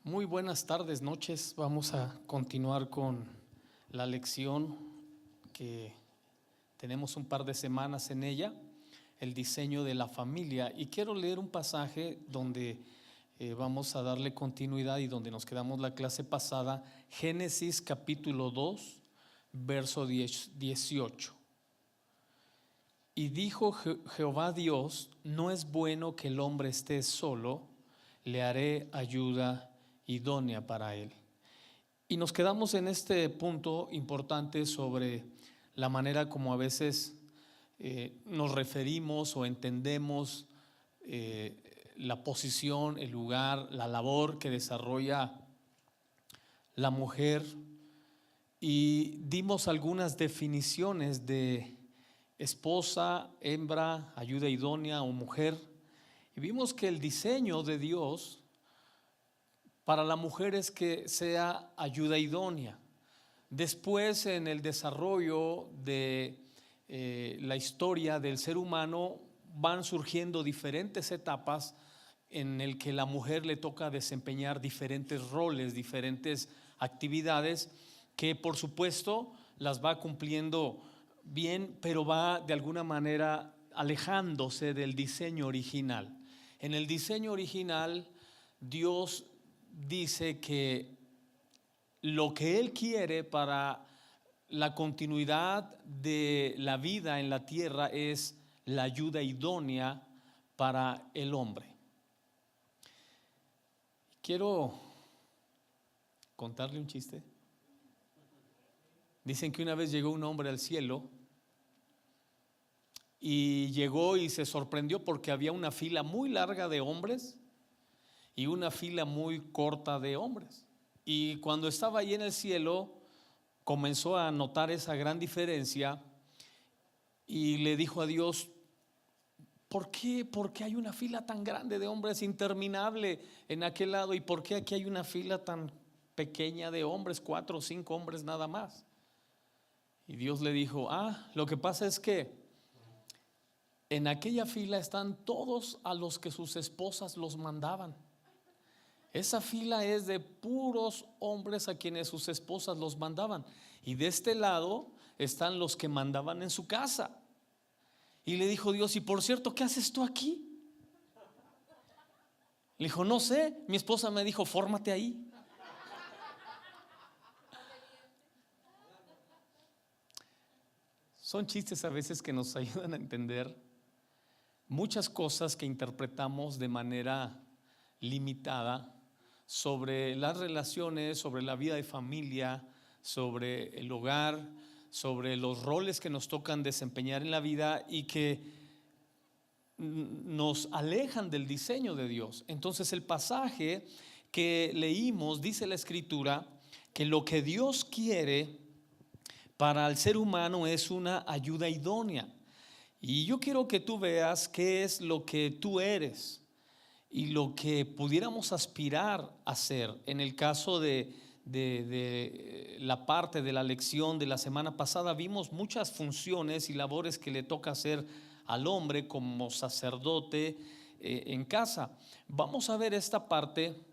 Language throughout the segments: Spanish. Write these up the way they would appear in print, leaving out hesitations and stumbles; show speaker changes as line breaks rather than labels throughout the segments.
Muy buenas tardes, noches. Vamos a continuar con la lección que tenemos un par de semanas en ella, el diseño de la familia. Y quiero leer un pasaje donde vamos a darle continuidad y donde nos quedamos la clase pasada, Génesis capítulo 2, verso 18. Y dijo Jehová Dios: no es bueno que el hombre esté solo, le haré ayuda idónea para él. Y nos quedamos en este punto importante sobre la manera como a veces nos referimos o entendemos la posición, el lugar, la labor que desarrolla la mujer, y dimos algunas definiciones de esposa, hembra, ayuda idónea o mujer, y vimos que el diseño de Dios para la mujer es que sea ayuda idónea. Después, en el desarrollo de la historia del ser humano, van surgiendo diferentes etapas en el que la mujer le toca desempeñar diferentes roles, diferentes actividades que por supuesto las va cumpliendo bien, pero va de alguna manera alejándose del diseño original. En el diseño original, Dios dice que lo que Él quiere para la continuidad de la vida en la tierra es la ayuda idónea para el hombre. Quiero contarle un chiste. Dicen que una vez llegó un hombre al cielo y llegó y se sorprendió porque había una fila muy larga de hombres y una fila muy corta de hombres. Y cuando estaba ahí en el cielo, comenzó a notar esa gran diferencia y le dijo a Dios: ¿por qué hay una fila tan grande de hombres interminable en aquel lado? ¿Y por qué aquí hay una fila tan pequeña de hombres, 4 o 5 hombres nada más? Y Dios le dijo: lo que pasa es que en aquella fila están todos a los que sus esposas los mandaban. Esa fila es de puros hombres a quienes sus esposas los mandaban. Y de este lado están los que mandaban en su casa. Y le dijo Dios: y por cierto, ¿qué haces tú aquí? Le dijo: no sé, mi esposa me dijo, fórmate ahí. Son chistes a veces que nos ayudan a entender muchas cosas que interpretamos de manera limitada sobre las relaciones, sobre la vida de familia, sobre el hogar, sobre los roles que nos tocan desempeñar en la vida y que nos alejan del diseño de Dios. Entonces, el pasaje que leímos, dice la Escritura, que lo que Dios quiere para el ser humano es una ayuda idónea. Y yo quiero que tú veas qué es lo que tú eres y lo que pudiéramos aspirar a ser. En el caso de la parte de la lección de la semana pasada, vimos muchas funciones y labores que le toca hacer al hombre como sacerdote en casa. Vamos a ver esta parte.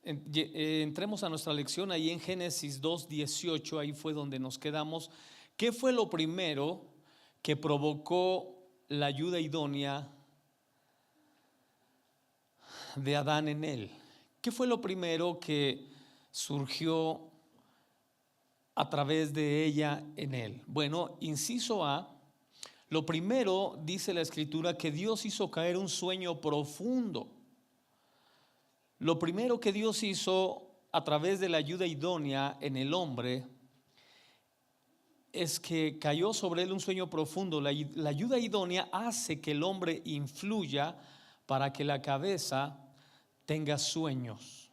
Entremos a nuestra lección ahí en Génesis 2:18, ahí fue donde nos quedamos. ¿Qué fue lo primero que provocó la ayuda idónea de Adán en él? ¿Qué fue lo primero que surgió a través de ella en él? Bueno, inciso A, lo primero, dice la Escritura, que Dios hizo caer un sueño profundo. Lo primero que Dios hizo a través de la ayuda idónea en el hombre es que cayó sobre él un sueño profundo. La ayuda idónea hace que el hombre influya para que la cabeza tenga sueños.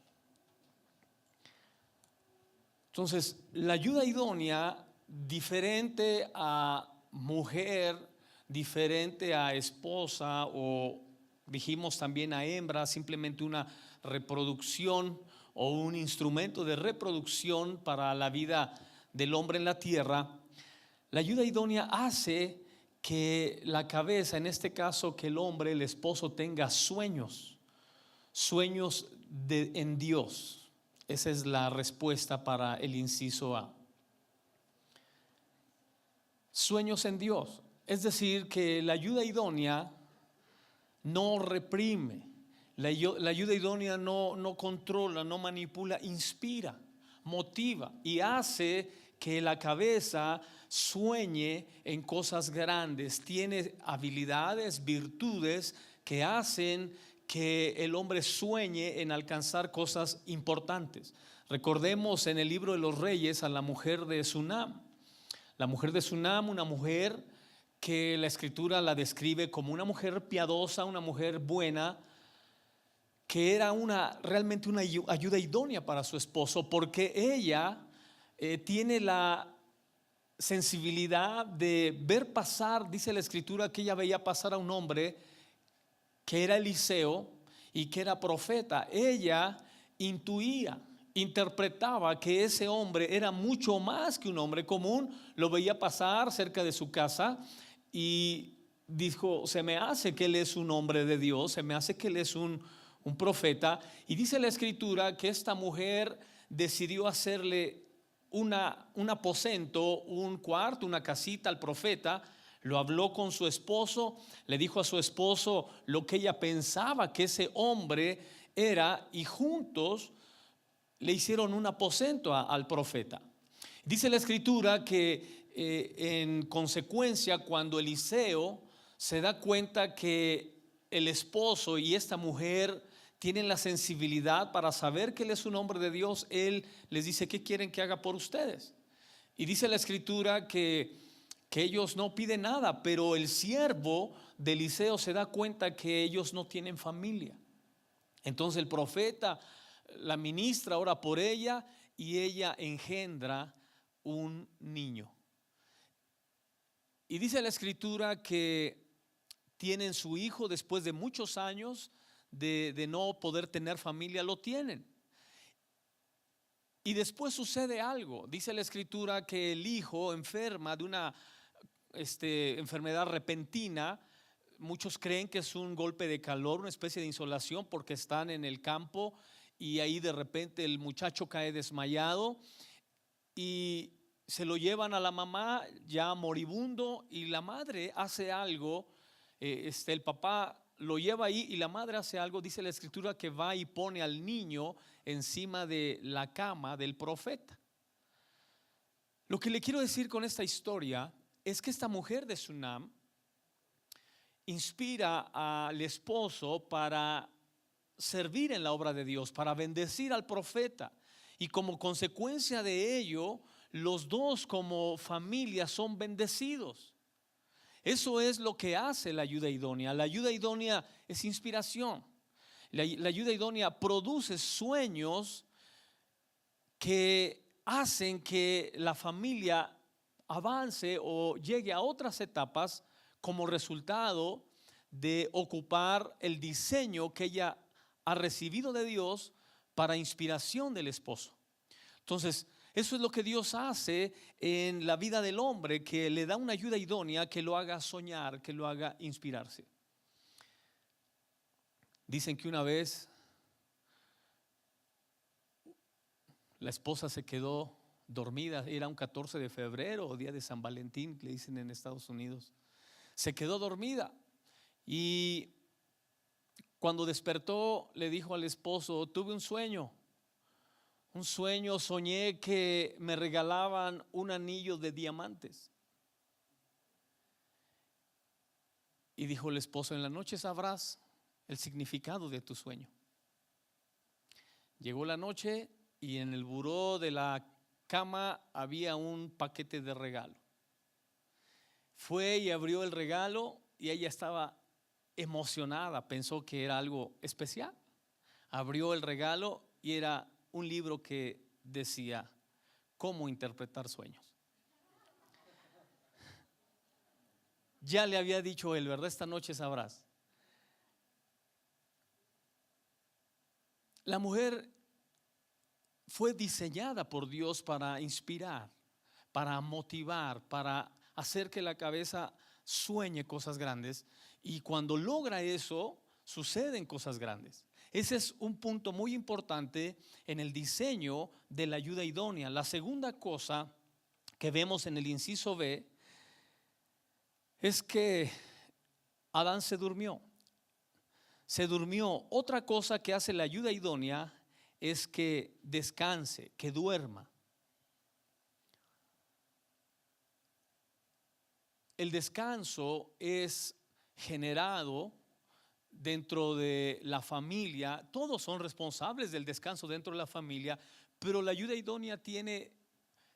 Entonces, la ayuda idónea, diferente a mujer, diferente a esposa, o dijimos también a hembra, simplemente una reproducción o un instrumento de reproducción para la vida del hombre en la tierra. La ayuda idónea hace que la cabeza, en este caso que el hombre, el esposo, tenga sueños en Dios. Esa es la respuesta para el inciso A. Sueños en Dios. Es decir, que la ayuda idónea no reprime. La ayuda idónea no controla, no manipula, inspira, motiva y hace que la cabeza sueñe en cosas grandes. Tiene habilidades, virtudes que hacen que el hombre sueñe en alcanzar cosas importantes. Recordemos en el libro de los Reyes a la mujer de Sunam. La mujer de Sunam, una mujer que la escritura la describe como una mujer piadosa, una mujer buena, que era realmente una ayuda idónea para su esposo, porque ella tiene la sensibilidad de ver pasar, dice la escritura que ella veía pasar a un hombre que era Eliseo y que era profeta. Ella intuía, interpretaba que ese hombre era mucho más que un hombre común. Lo veía pasar cerca de su casa y dijo: se me hace que él es un hombre de Dios, se me hace que él es un profeta. Y dice la escritura que esta mujer decidió hacerle un aposento, un cuarto, una casita al profeta. Lo habló con su esposo, le dijo a su esposo lo que ella pensaba que ese hombre era, y juntos le hicieron un aposento al profeta. Dice la escritura que en consecuencia, cuando Eliseo se da cuenta que el esposo y esta mujer tienen la sensibilidad para saber que él es un hombre de Dios, él les dice: ¿qué quieren que haga por ustedes? Y dice la escritura que ellos no piden nada, pero el siervo de Eliseo se da cuenta que ellos no tienen familia. Entonces el profeta la ministra, ora por ella y ella engendra un niño. Y dice la escritura que tienen su hijo después de muchos años de no poder tener familia, lo tienen. Y después sucede algo. Dice la escritura que el hijo enferma de una enfermedad repentina. Muchos creen que es un golpe de calor, una especie de insolación, porque están en el campo y ahí de repente el muchacho cae desmayado y se lo llevan a la mamá ya moribundo, y la madre hace algo. El papá lo lleva ahí y la madre hace algo. Dice la escritura que va y pone al niño encima de la cama del profeta. Lo que le quiero decir con esta historia es que esta mujer de Sunam inspira al esposo para servir en la obra de Dios, para bendecir al profeta, y como consecuencia de ello, los dos como familia son bendecidos. Eso es lo que hace la ayuda idónea. La ayuda idónea es inspiración. La ayuda idónea produce sueños que hacen que la familia avance o llegue a otras etapas como resultado de ocupar el diseño que ella ha recibido de Dios para inspiración del esposo. Entonces, eso es lo que Dios hace en la vida del hombre, que le da una ayuda idónea que lo haga soñar, que lo haga inspirarse. Dicen que una vez la esposa se quedó dormida, era un 14 de febrero o día de San Valentín, le dicen en Estados Unidos. Se quedó dormida y cuando despertó le dijo al esposo: tuve un sueño, soñé que me regalaban un anillo de diamantes. Y dijo el esposo: en la noche sabrás el significado de tu sueño. Llegó la noche y en el buró de la cama había un paquete de regalo. Fue y abrió el regalo y ella estaba emocionada, pensó que era algo especial. Abrió el regalo y era un libro que decía: cómo interpretar sueños. Ya le había dicho él, ¿verdad? Esta noche sabrás. La mujer fue diseñada por Dios para inspirar, para motivar, para hacer que la cabeza sueñe cosas grandes, y cuando logra eso, suceden cosas grandes. ese es un punto muy importante en el diseño de la ayuda idónea. La segunda cosa que vemos en el inciso B es que Adán se durmió. Se durmió. Otra cosa que hace la ayuda idónea es que descanse, que duerma. El descanso es generado dentro de la familia. Todos son responsables del descanso dentro de la familia, pero la ayuda idónea tiene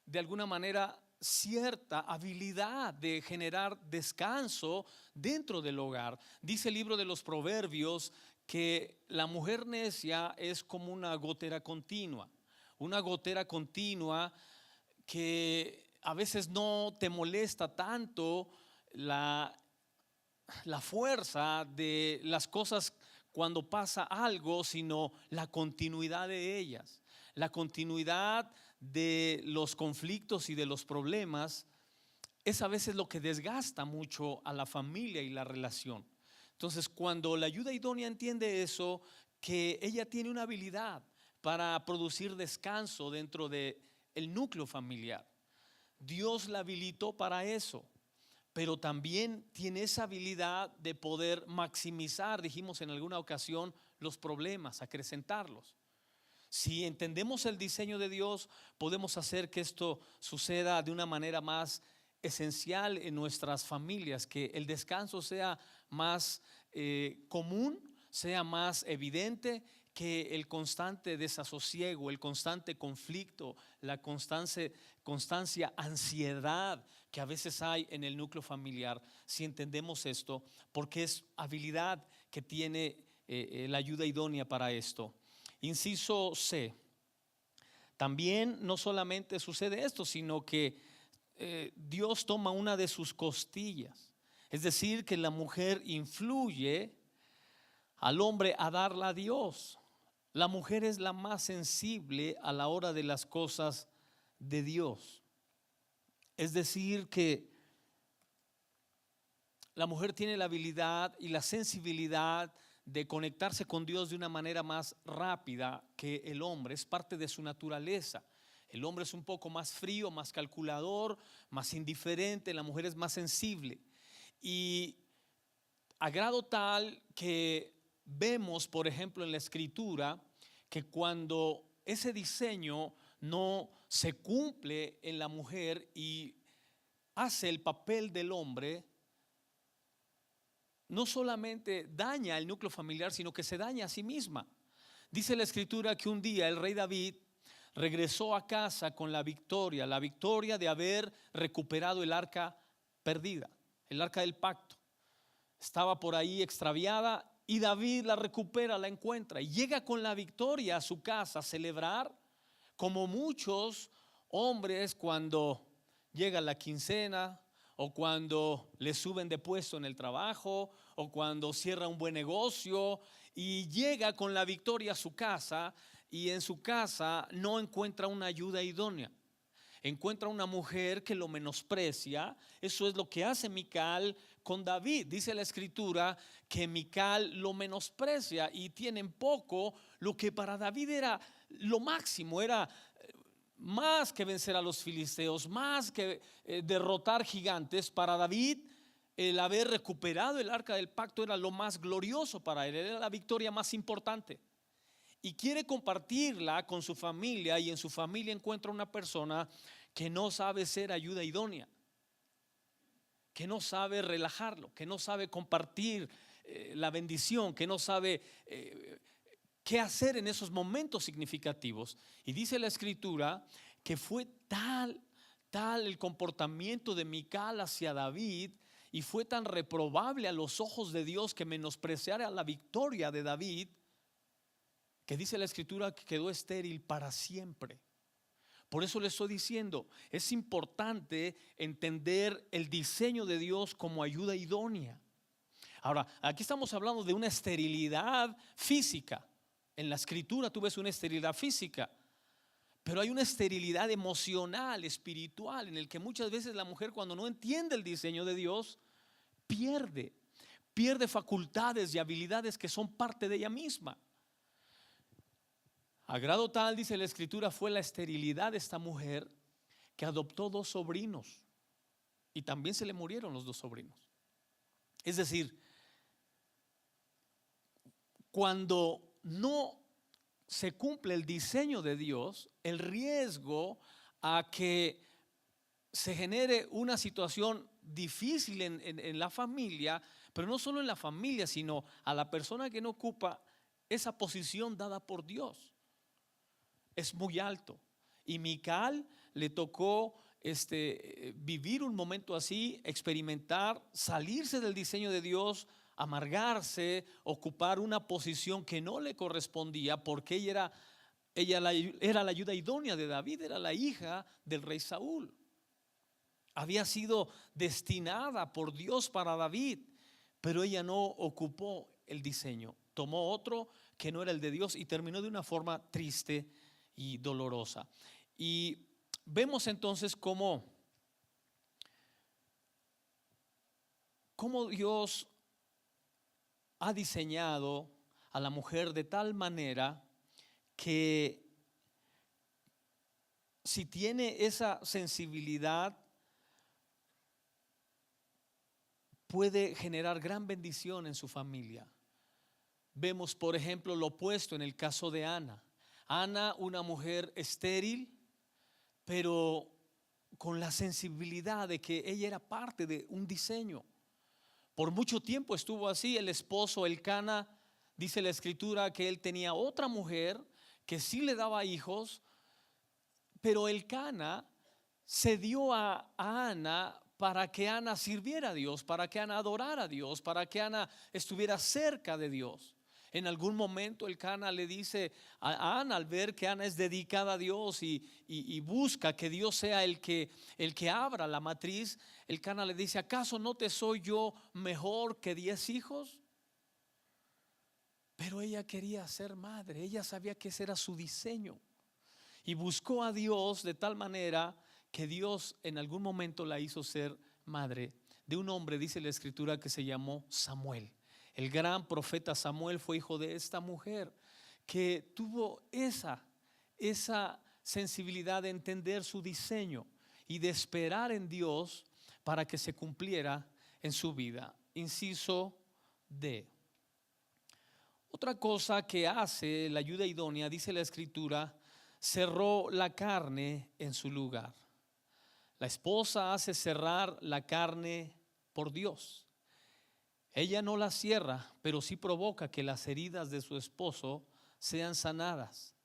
de alguna manera cierta habilidad de generar descanso dentro del hogar. Dice el libro de los Proverbios que la mujer necia es como una gotera continua que a veces no te molesta tanto la fuerza de las cosas cuando pasa algo, sino la continuidad de ellas, la continuidad de los conflictos y de los problemas. Es a veces lo que desgasta mucho a la familia y la relación. Entonces, cuando la ayuda idónea entiende eso, que ella tiene una habilidad para producir descanso dentro del núcleo familiar, Dios la habilitó para eso, pero también tiene esa habilidad de poder maximizar, dijimos en alguna ocasión, los problemas, acrecentarlos. Si entendemos el diseño de Dios, podemos hacer que esto suceda de una manera más esencial en nuestras familias, que el descanso sea más común, sea más evidente, que el constante desasosiego, el constante conflicto, la constancia, ansiedad que a veces hay en el núcleo familiar. Si entendemos esto, porque es habilidad que tiene la ayuda idónea para esto. Inciso C. También no solamente sucede esto, sino que Dios toma una de sus costillas. Es decir, que la mujer influye al hombre a darla a Dios. La mujer es la más sensible a la hora de las cosas de Dios. Es decir, que la mujer tiene la habilidad y la sensibilidad de conectarse con Dios de una manera más rápida que el hombre. Es parte de su naturaleza. El hombre es un poco más frío, más calculador, más indiferente. La mujer es más sensible. Y a grado tal que vemos, por ejemplo, en la Escritura, que cuando ese diseño no se cumple en la mujer y hace el papel del hombre, no solamente daña el núcleo familiar, sino que se daña a sí misma. Dice la Escritura que un día el rey David regresó a casa con la victoria de haber recuperado el arca perdida, el arca del pacto. Estaba por ahí extraviada y David la recupera, la encuentra y llega con la victoria a su casa a celebrar, como muchos hombres cuando llega la quincena o cuando le suben de puesto en el trabajo o cuando cierra un buen negocio y llega con la victoria a su casa, y en su casa no encuentra una ayuda idónea. Encuentra una mujer que lo menosprecia. Eso es lo que hace Mical con David. Dice la Escritura que Mical lo menosprecia y tiene en poco lo que para David era lo máximo. Era más que vencer a los filisteos, más que derrotar gigantes. Para David, el haber recuperado el arca del pacto era lo más glorioso para él, era la victoria más importante. Y quiere compartirla con su familia, y en su familia encuentra una persona que no sabe ser ayuda idónea, que no sabe relajarlo, que no sabe compartir la bendición, que no sabe qué hacer en esos momentos significativos. Y dice la Escritura que fue tal el comportamiento de Mical hacia David, y fue tan reprobable a los ojos de Dios que menospreciara la victoria de David, que dice la Escritura que quedó estéril para siempre. Por eso le estoy diciendo, es importante entender el diseño de Dios como ayuda idónea. Ahora, aquí estamos hablando de una esterilidad física. En la Escritura tú ves una esterilidad física, pero hay una esterilidad emocional, espiritual, en el que muchas veces la mujer, cuando no entiende el diseño de Dios, pierde facultades y habilidades que son parte de ella misma. A grado tal, dice la Escritura, fue la esterilidad de esta mujer que adoptó 2 sobrinos y también se le murieron los 2 sobrinos. Es decir, cuando no se cumple el diseño de Dios, el riesgo a que se genere una situación difícil en la familia, pero no solo en la familia, sino a la persona que no ocupa esa posición dada por Dios, es muy alto. Y Mical le tocó vivir un momento así, experimentar, salirse del diseño de Dios, amargarse, ocupar una posición que no le correspondía, porque ella era la ayuda idónea de David, era la hija del rey Saúl. Había sido destinada por Dios para David, pero ella no ocupó el diseño, tomó otro que no era el de Dios y terminó de una forma triste y dolorosa. Y vemos entonces cómo Dios ha diseñado a la mujer de tal manera que si tiene esa sensibilidad, puede generar gran bendición en su familia. Vemos, por ejemplo, lo opuesto en el caso de Ana. Ana, una mujer estéril, pero con la sensibilidad de que ella era parte de un diseño. Por mucho tiempo estuvo así. El esposo Elcana, dice la Escritura, que él tenía otra mujer que sí le daba hijos, pero Elcana se dio a Ana para que Ana sirviera a Dios, para que Ana adorara a Dios, para que Ana estuviera cerca de Dios. En algún momento Elcana le dice a Ana, al ver que Ana es dedicada a Dios y busca que Dios sea el que abra la matriz, Elcana le dice: ¿acaso no te soy yo mejor que 10 hijos? Pero ella quería ser madre, ella sabía que ese era su diseño y buscó a Dios de tal manera que Dios en algún momento la hizo ser madre de un hombre, dice la Escritura, que se llamó Samuel. El gran profeta Samuel fue hijo de esta mujer que tuvo esa sensibilidad de entender su diseño y de esperar en Dios para que se cumpliera en su vida. Inciso D. Otra cosa que hace la ayuda idónea, dice la Escritura, cerró la carne en su lugar. La esposa hace cerrar la carne por Dios. Ella no la cierra, pero sí provoca que las heridas de su esposo sean sanadas.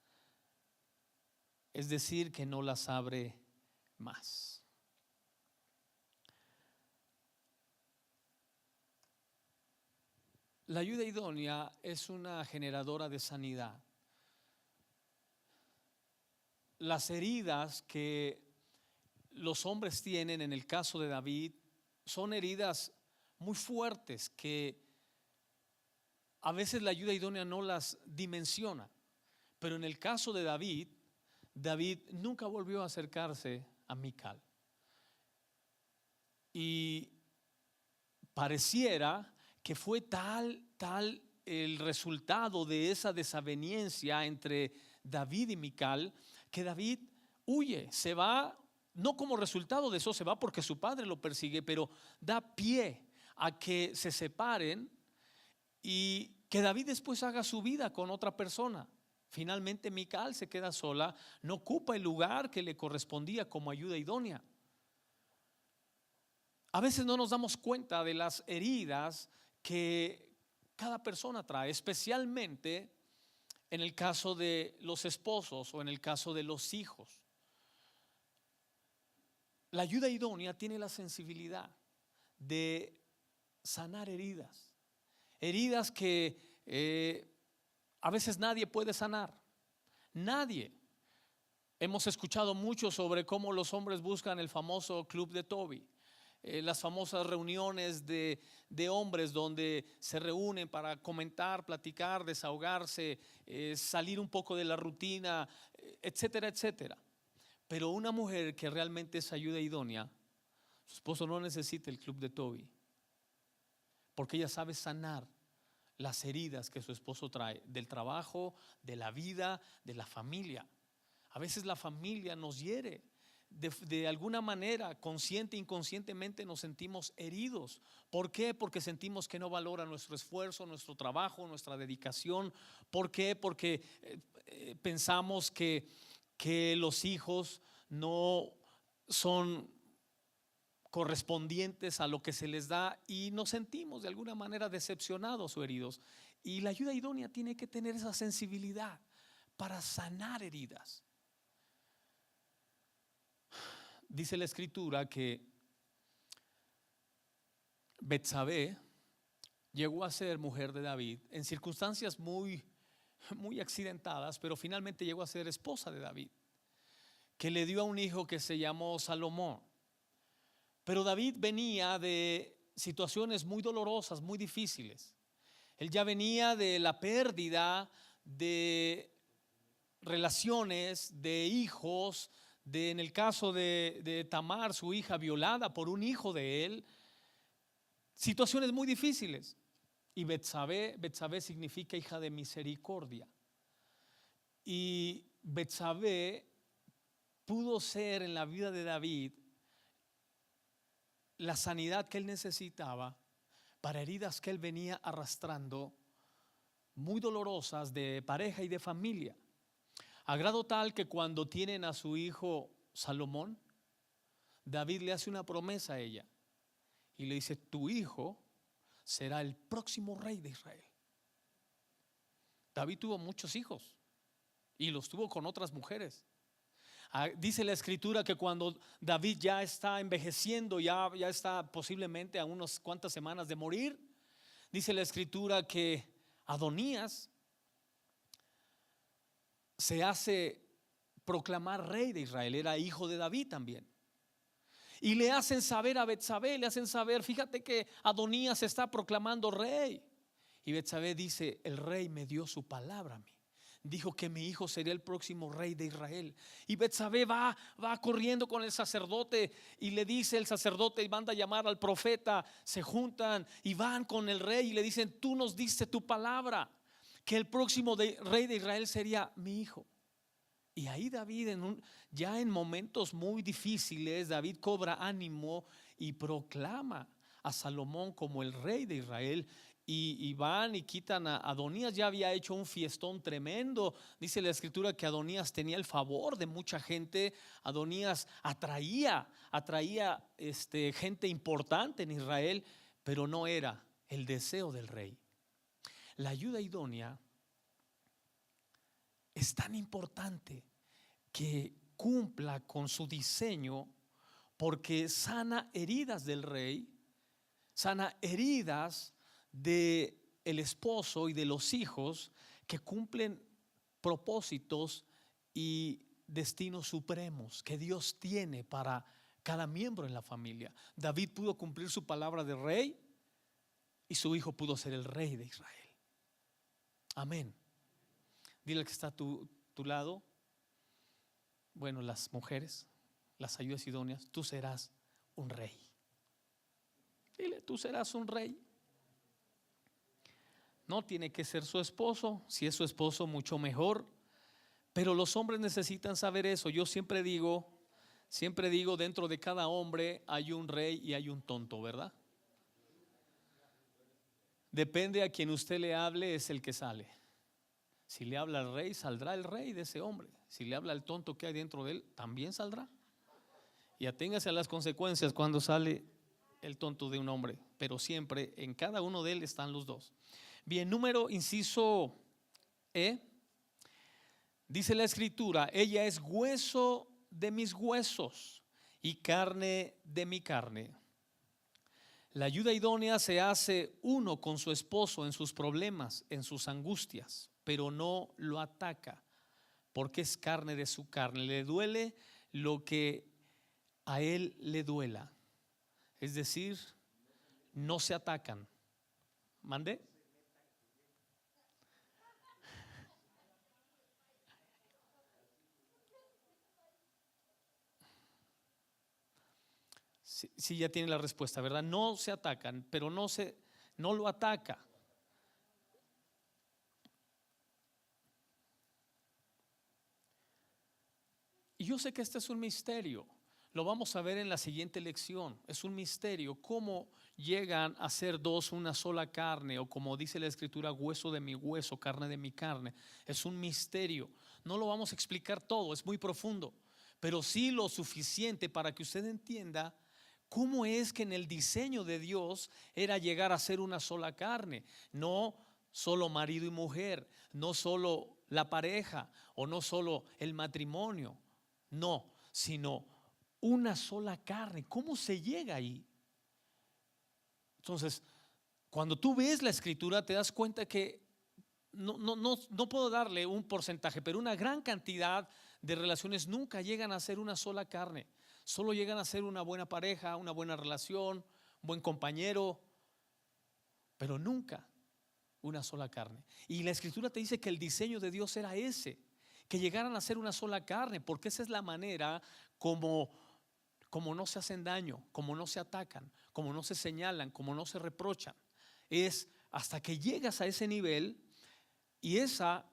Es decir, que no las abre más. La ayuda idónea es una generadora de sanidad. Las heridas que los hombres tienen, en el caso de David, son heridas muy fuertes que a veces la ayuda idónea no las dimensiona. Pero en el caso de David, David nunca volvió a acercarse a Mical. Y pareciera que fue tal el resultado de esa desaveniencia entre David y Mical, que David huye, se va, no como resultado de eso, se va porque su padre lo persigue, pero da pie a que se separen y que David después haga su vida con otra persona. Finalmente Mical se queda sola, no ocupa el lugar que le correspondía como ayuda idónea. A veces no nos damos cuenta de las heridas que cada persona trae, especialmente en el caso de los esposos o en el caso de los hijos. La ayuda idónea tiene la sensibilidad de sanar heridas, heridas que a veces nadie puede sanar. Nadie. Hemos escuchado mucho sobre cómo los hombres buscan el famoso club de Toby, las famosas reuniones de hombres donde se reúnen para comentar, platicar, desahogarse, salir un poco de la rutina, etcétera, etcétera. Pero una mujer que realmente es ayuda idónea, su esposo no necesita el club de Toby, porque ella sabe sanar las heridas que su esposo trae del trabajo, de la vida, de la familia. A veces la familia nos hiere. De alguna manera, consciente e inconscientemente, nos sentimos heridos. ¿Por qué? Porque sentimos que no valora nuestro esfuerzo, nuestro trabajo, nuestra dedicación. ¿Por qué? Porque pensamos que los hijos no son correspondientes a lo que se les da y nos sentimos de alguna manera decepcionados o heridos. Y la ayuda idónea tiene que tener esa sensibilidad para sanar heridas. Dice la escritura que Betsabé llegó a ser mujer de David en circunstancias muy accidentadas, pero finalmente llegó a ser esposa de David, que le dio a un hijo que se llamó Salomón. Pero David venía de situaciones muy dolorosas, muy difíciles. Él ya venía de la pérdida de relaciones, de hijos, en el caso de Tamar, su hija violada por un hijo de él. Situaciones muy difíciles. Y Betsabé significa hija de misericordia. Y Betsabé pudo ser en la vida de David la sanidad que él necesitaba para heridas que él venía arrastrando, muy dolorosas, de pareja y de familia. A grado tal que cuando tienen a su hijo Salomón, David le hace una promesa a ella y le dice: tu hijo será el próximo rey de Israel. David tuvo muchos hijos y los tuvo con otras mujeres. Dice la escritura que cuando David ya está envejeciendo, ya está posiblemente a unas cuantas semanas de morir, dice la escritura que Adonías se hace proclamar rey de Israel. Era hijo de David también. Y le hacen saber a Betsabé, le hacen saber: fíjate que Adonías está proclamando rey. Y Betsabé dice: el rey me dio su palabra a mí. Dijo que mi hijo sería el próximo rey de Israel. Y Betsabé va corriendo con el sacerdote y le dice el sacerdote, y manda a llamar al profeta. Se juntan y van con el rey y le dicen: tú nos diste tu palabra que el próximo rey de Israel sería mi hijo. Y ahí David, ya en momentos muy difíciles, David cobra ánimo y proclama a Salomón como el rey de Israel. Y van y quitan a Adonías. Ya había hecho un fiestón tremendo. Dice la escritura que Adonías tenía el favor de mucha gente. Adonías atraía gente importante en Israel, pero no era el deseo del rey. La ayuda idónea es tan importante que cumpla con su diseño, porque sana heridas del rey, sana heridas del esposo y de los hijos, que cumplen propósitos y destinos supremos que Dios tiene para cada miembro en la familia. David pudo cumplir su palabra de rey y su hijo pudo ser el rey de Israel. Amén. Dile al que está a tu lado: bueno, las mujeres, las ayudas idóneas, tú serás un rey. Dile: tú serás un rey. No tiene que ser su esposo. Si es su esposo, mucho mejor. Pero los hombres necesitan saber eso. Yo siempre digo, dentro de cada hombre hay un rey y hay un tonto, ¿verdad? Depende a quien usted le hable, es el que sale. Si le habla al rey, saldrá el rey de ese hombre. Si le habla al tonto que hay dentro de él, también saldrá. Y aténgase a las consecuencias cuando sale el tonto de un hombre. Pero siempre en cada uno de él están los dos. Bien, inciso E. Dice la escritura: ella es hueso de mis huesos y carne de mi carne. La ayuda idónea se hace uno con su esposo en sus problemas, en sus angustias, pero no lo ataca, porque es carne de su carne. Le duele lo que a él le duela. Es decir, no se atacan. ¿Mande? Sí, ya tiene la respuesta, ¿verdad? No se atacan, pero no lo ataca. yo sé que este es un misterio. Lo vamos a ver en la siguiente lección. Es un misterio cómo llegan a ser dos una sola carne, o como dice la escritura, hueso de mi hueso, carne de mi carne. Es un misterio. No lo vamos a explicar todo, es muy profundo, pero sí lo suficiente para que usted entienda cómo es que en el diseño de Dios era llegar a ser una sola carne, no solo marido y mujer, no solo la pareja o no solo el matrimonio, no, sino una sola carne. ¿Cómo se llega ahí? Entonces, cuando tú ves la escritura te das cuenta que no puedo darle un porcentaje, pero una gran cantidad de relaciones nunca llegan a ser una sola carne. Solo llegan a ser una buena pareja, una buena relación, un buen compañero, pero nunca una sola carne. Y la escritura te dice que el diseño de Dios era ese, que llegaran a ser una sola carne, porque esa es la manera como no se hacen daño, como no se atacan, como no se señalan, como no se reprochan. Es hasta que llegas a ese nivel, y esa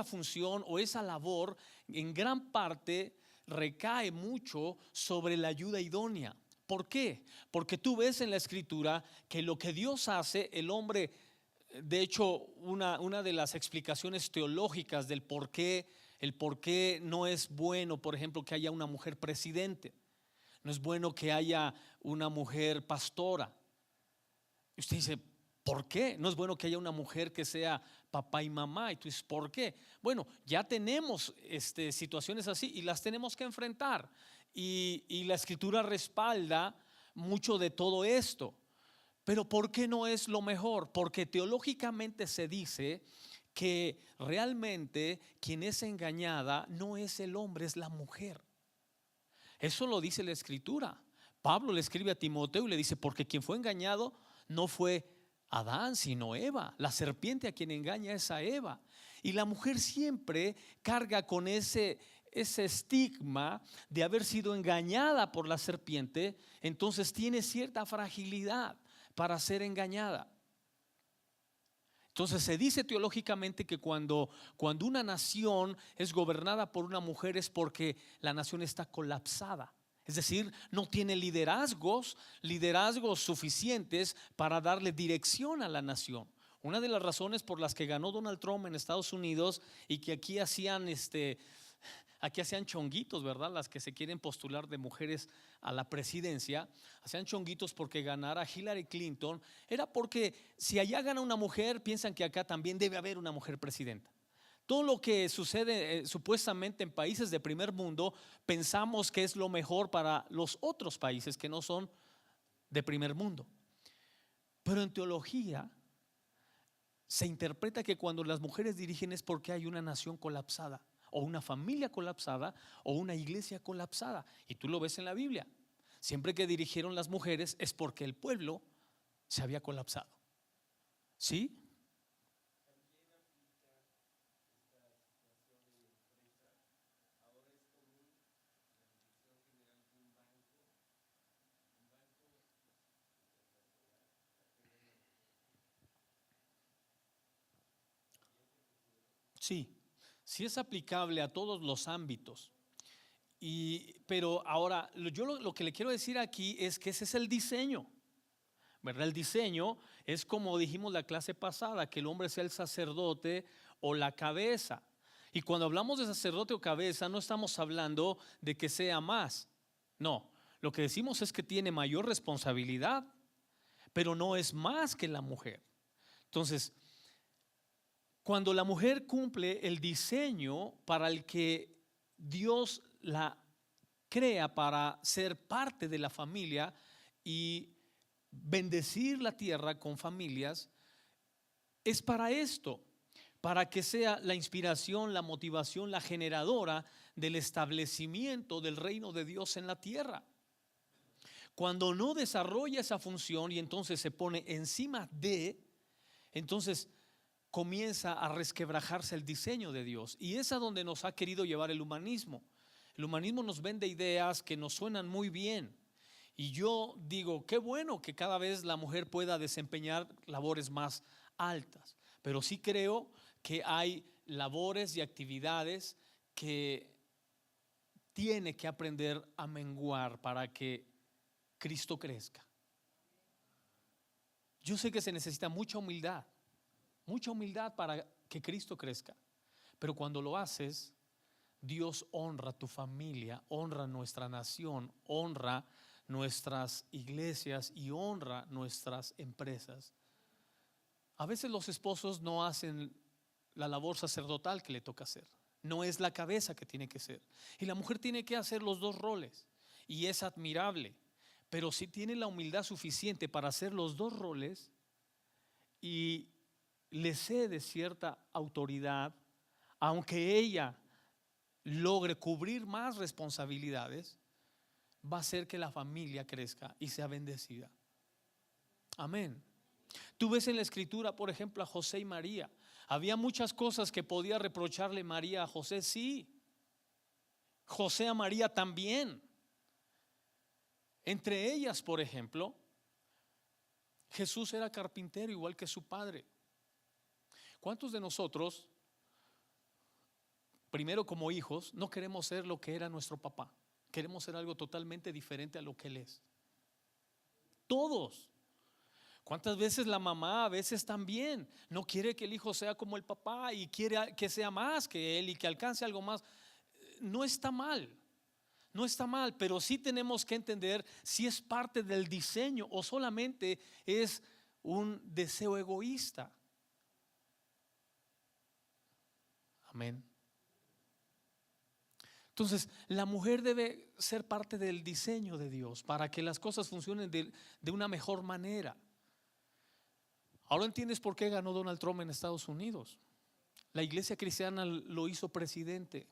función o esa labor en gran parte recae mucho sobre la ayuda idónea. ¿Por qué? Porque tú ves en la escritura que lo que Dios hace, el hombre, de hecho, una de las explicaciones teológicas del el por qué no es bueno, por ejemplo, que haya una mujer presidente, no es bueno que haya una mujer pastora. Y usted dice, ¿por qué? No es bueno que haya una mujer que sea papá y mamá. Y tú dices, ¿por qué? Bueno, ya tenemos situaciones así y las tenemos que enfrentar. Y la escritura respalda mucho de todo esto. Pero ¿por qué no es lo mejor? Porque teológicamente se dice que realmente quien es engañada no es el hombre, es la mujer. Eso lo dice la escritura. Pablo le escribe a Timoteo y le dice, porque quien fue engañado no fue Adán, sino Eva. La serpiente a quien engaña es a Eva. Y la mujer siempre carga con ese estigma de haber sido engañada por la serpiente. Entonces tiene cierta fragilidad para ser engañada. Entonces se dice teológicamente que cuando una nación es gobernada por una mujer es porque la nación está colapsada. Es decir, no tiene liderazgos suficientes para darle dirección a la nación. Una de las razones por las que ganó Donald Trump en Estados Unidos y que aquí hacían chonguitos, ¿verdad? Las que se quieren postular de mujeres a la presidencia, hacían chonguitos porque ganara Hillary Clinton, era porque si allá gana una mujer, piensan que acá también debe haber una mujer presidenta. Todo lo que sucede supuestamente en países de primer mundo, pensamos que es lo mejor para los otros países que no son de primer mundo. Pero en teología se interpreta que cuando las mujeres dirigen es porque hay una nación colapsada, o una familia colapsada, o una iglesia colapsada. Y tú lo ves en la Biblia. Siempre que dirigieron las mujeres es porque el pueblo se había colapsado. ¿Sí? Sí, sí es aplicable a todos los ámbitos. Pero ahora, yo lo que le quiero decir aquí es que ese es el diseño, ¿verdad? El diseño es como dijimos la clase pasada, que el hombre sea el sacerdote o la cabeza. Y cuando hablamos de sacerdote o cabeza, no estamos hablando de que sea más. No, lo que decimos es que tiene mayor responsabilidad, pero no es más que la mujer. Entonces, cuando la mujer cumple el diseño para el que Dios la crea para ser parte de la familia y bendecir la tierra con familias, es para esto, para que sea la inspiración, la motivación, la generadora del establecimiento del reino de Dios en la tierra. Cuando no desarrolla esa función y entonces se pone encima de, entonces comienza a resquebrajarse el diseño de Dios. Y es a donde nos ha querido llevar el humanismo. El humanismo nos vende ideas que nos suenan muy bien. Y yo digo, qué bueno que cada vez la mujer pueda desempeñar labores más altas. Pero sí creo que hay labores y actividades que tiene que aprender a menguar para que Cristo crezca. Yo sé que se necesita mucha humildad para que Cristo crezca, pero cuando lo haces, Dios honra tu familia, honra nuestra nación, honra nuestras iglesias y honra nuestras empresas. A veces los esposos no hacen la labor sacerdotal que le toca hacer, no es la cabeza que tiene que ser, y la mujer tiene que hacer los dos roles, y es admirable. Pero si tiene la humildad suficiente para hacer los dos roles y le cede cierta autoridad, aunque ella logre cubrir más responsabilidades, va a hacer que la familia crezca y sea bendecida. Amén. Tú ves en la escritura, por ejemplo, a José y María. Había muchas cosas que podía reprocharle María a José, sí. José a María también. Entre ellas, por ejemplo, Jesús era carpintero igual que su padre. ¿Cuántos de nosotros, primero como hijos, no queremos ser lo que era nuestro papá? Queremos ser algo totalmente diferente a lo que él es. Todos. ¿Cuántas veces la mamá a veces también no quiere que el hijo sea como el papá y quiere que sea más que él y que alcance algo más? No está mal. No está mal, pero sí tenemos que entender si es parte del diseño o solamente es un deseo egoísta. Amén. Entonces, la mujer debe ser parte del diseño de Dios para que las cosas funcionen de una mejor manera. Ahora entiendes por qué ganó Donald Trump en Estados Unidos. La iglesia cristiana lo hizo presidente.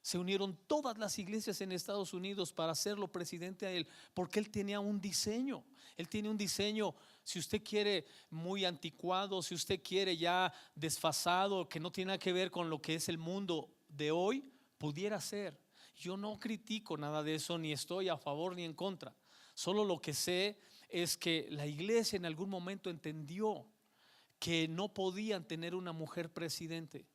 Se unieron todas las iglesias en Estados Unidos para hacerlo presidente a él, porque él tenía un diseño. Él tiene un diseño, si usted quiere, muy anticuado, si usted quiere ya desfasado, que no tiene nada que ver con lo que es el mundo de hoy, pudiera ser. Yo no critico nada de eso, ni estoy a favor ni en contra. Solo lo que sé es que la iglesia en algún momento entendió que no podían tener una mujer presidente,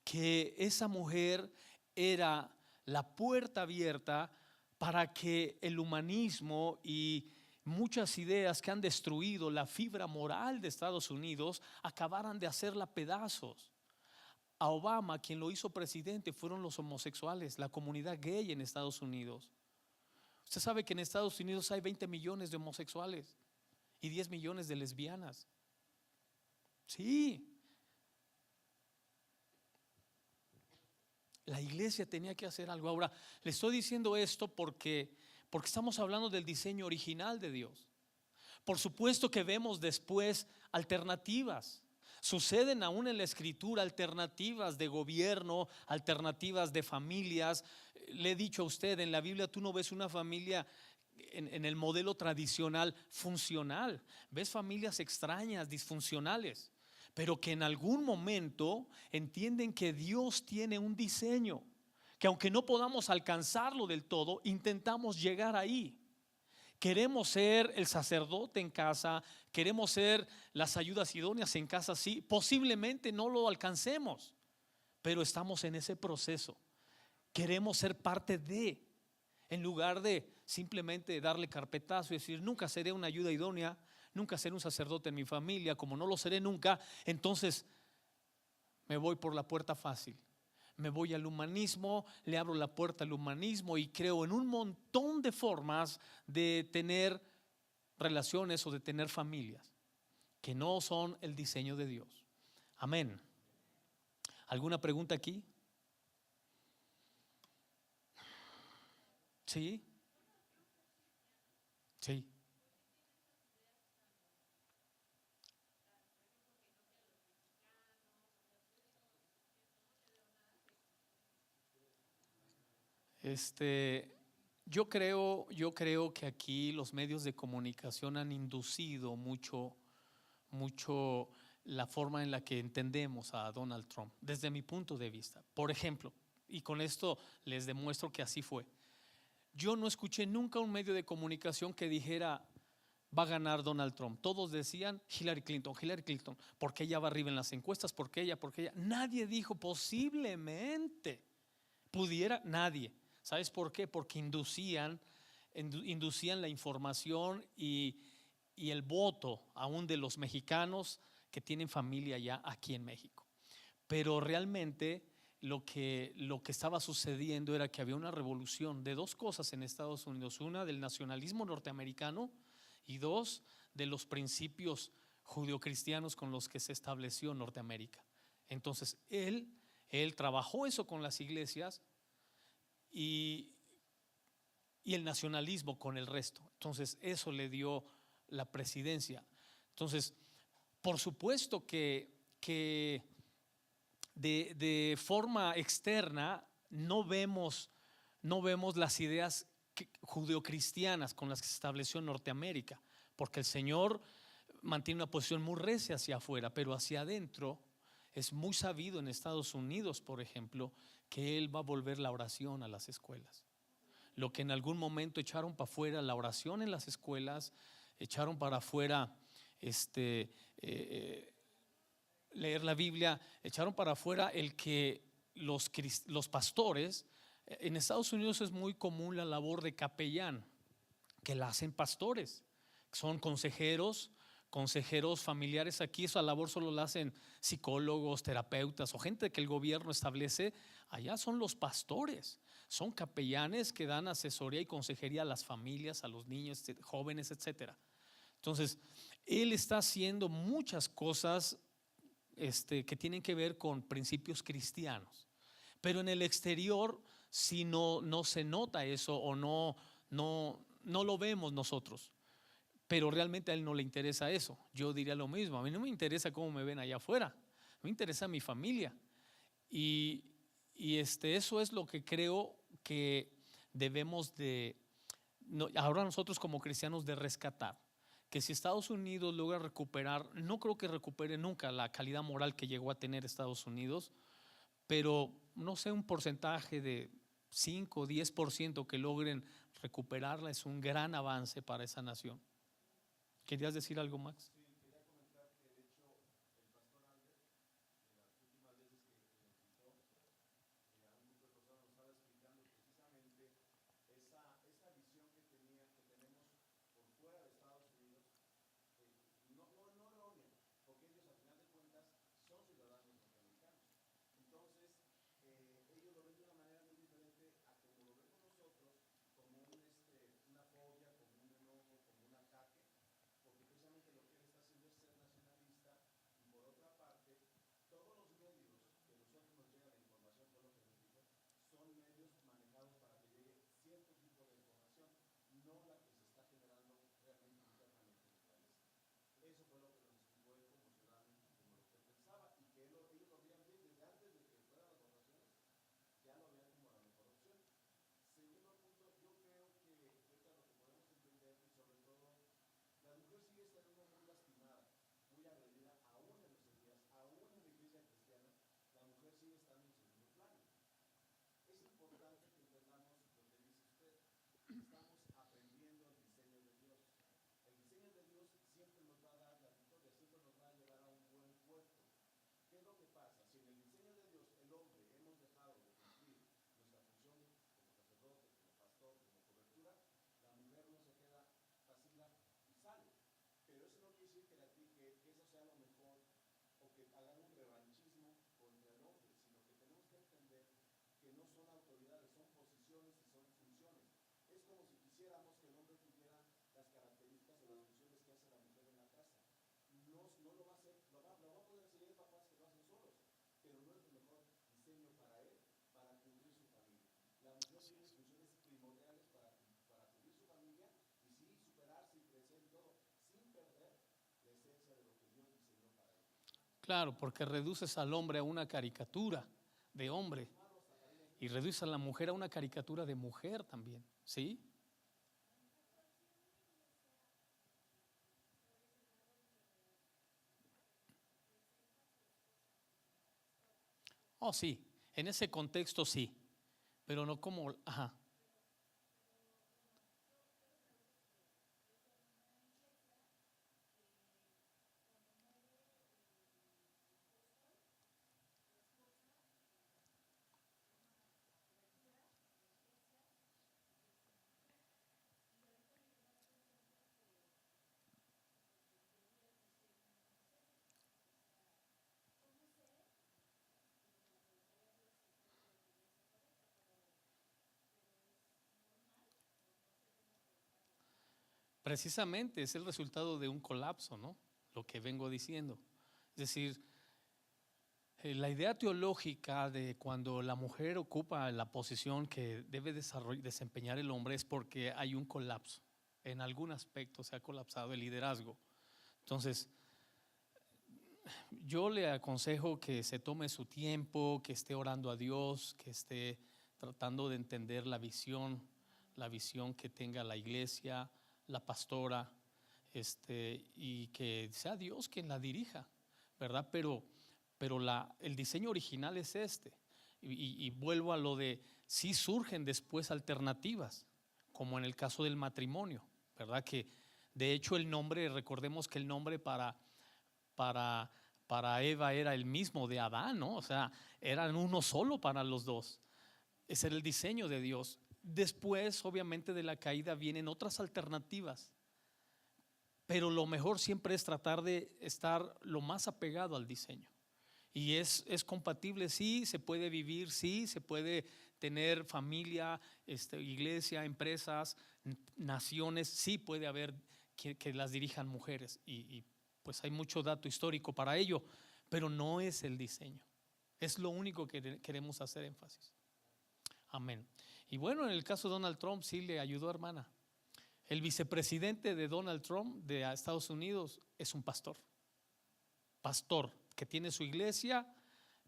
que esa mujer era la puerta abierta para que el humanismo y muchas ideas que han destruido la fibra moral de Estados Unidos acabaran de hacerla pedazos. A Obama, quien lo hizo presidente, fueron los homosexuales, la comunidad gay en Estados Unidos. Usted sabe que en Estados Unidos hay 20 millones de homosexuales y 10 millones de lesbianas. Sí. La iglesia tenía que hacer algo. Ahora, le estoy diciendo esto porque estamos hablando del diseño original de Dios. Por supuesto que vemos después alternativas. Suceden aún en la escritura alternativas de gobierno, alternativas de familias. Le he dicho a usted, en la Biblia tú no ves una familia en el modelo tradicional funcional. Ves familias extrañas, disfuncionales, pero que en algún momento entienden que Dios tiene un diseño, que aunque no podamos alcanzarlo del todo, intentamos llegar ahí. Queremos ser el sacerdote en casa, queremos ser las ayudas idóneas en casa, sí, posiblemente no lo alcancemos, pero estamos en ese proceso. Queremos ser parte de, en lugar de simplemente darle carpetazo y decir, nunca seré una ayuda idónea, nunca seré un sacerdote en mi familia, como no lo seré nunca, entonces me voy por la puerta fácil. Me voy al humanismo, le abro la puerta al humanismo y creo en un montón de formas de tener relaciones o de tener familias que no son el diseño de Dios. Amén. ¿Alguna pregunta aquí? Sí. Sí. Yo creo que aquí los medios de comunicación han inducido mucho la forma en la que entendemos a Donald Trump, desde mi punto de vista. Por ejemplo, y con esto les demuestro que así fue. Yo no escuché nunca un medio de comunicación que dijera va a ganar Donald Trump. Todos decían Hillary Clinton, porque ella va arriba en las encuestas, porque ella. Nadie dijo posiblemente Pudiera nadie. ¿Sabes por qué? Porque inducían la información y el voto aún de los mexicanos que tienen familia ya aquí en México. Pero realmente lo que estaba sucediendo era que había una revolución de dos cosas en Estados Unidos: una, del nacionalismo norteamericano, y dos, de los principios judeocristianos con los que se estableció Norteamérica. Entonces él trabajó eso con las iglesias y el nacionalismo con el resto. Entonces eso le dio la presidencia. Entonces, por supuesto que de forma externa no vemos las ideas judeocristianas con las que se estableció Norteamérica, porque el Señor mantiene una posición muy recia hacia afuera, pero hacia adentro es muy sabido en Estados Unidos, por ejemplo, que Él va a volver la oración a las escuelas. Lo que en algún momento echaron para afuera la oración en las escuelas, echaron para afuera leer la Biblia, echaron para afuera el que los pastores. En Estados Unidos es muy común la labor de capellán, que la hacen pastores, son consejeros familiares. Aquí esa labor solo la hacen psicólogos, terapeutas o gente que el gobierno establece. Allá son los pastores, son capellanes que dan asesoría y consejería a las familias, a los niños, jóvenes, etcétera. Entonces, él está haciendo muchas cosas que tienen que ver con principios cristianos, pero en el exterior si no se nota eso, o no lo vemos nosotros. Pero realmente a él no le interesa eso. Yo diría lo mismo: a mí no me interesa cómo me ven allá afuera, me interesa mi familia. Y eso es lo que creo que debemos ahora nosotros como cristianos de rescatar. Que si Estados Unidos logra recuperar, no creo que recupere nunca la calidad moral que llegó a tener Estados Unidos, pero no sé, un porcentaje de 5 o 10% que logren recuperarla es un gran avance para esa nación. ¿Querías decir algo, Max? Claro, porque reduces al hombre a una caricatura de hombre y reduces a la mujer a una caricatura de mujer también, ¿sí? Oh, sí, en ese contexto sí, pero no como, ajá. precisamente es el resultado de un colapso, ¿no? Lo que vengo diciendo. Es decir, la idea teológica de cuando la mujer ocupa la posición que debe desempeñar el hombre es porque hay un colapso. En algún aspecto se ha colapsado el liderazgo. Entonces, yo le aconsejo que se tome su tiempo, que esté orando a Dios, que esté tratando de entender la visión que tenga la iglesia, la pastora, y que sea Dios quien la dirija, ¿verdad? Pero el diseño original es y vuelvo a lo de, sí surgen después alternativas, como en el caso del matrimonio, ¿verdad? Que de hecho el nombre, recordemos que el nombre para Eva era el mismo de Adán, ¿no? O sea, eran uno solo para los dos. Ese era el diseño de Dios. Después, obviamente, de la caída vienen otras alternativas, pero lo mejor siempre es tratar de estar lo más apegado al diseño. Y es compatible, sí, se puede vivir, sí, se puede tener familia, iglesia, empresas, naciones, sí puede haber que las dirijan mujeres y pues hay mucho dato histórico para ello, pero no es el diseño. Es lo único que queremos hacer énfasis. Amén. Y bueno, en el caso de Donald Trump sí le ayudó, hermana. El vicepresidente de Donald Trump de Estados Unidos es un pastor que tiene su iglesia,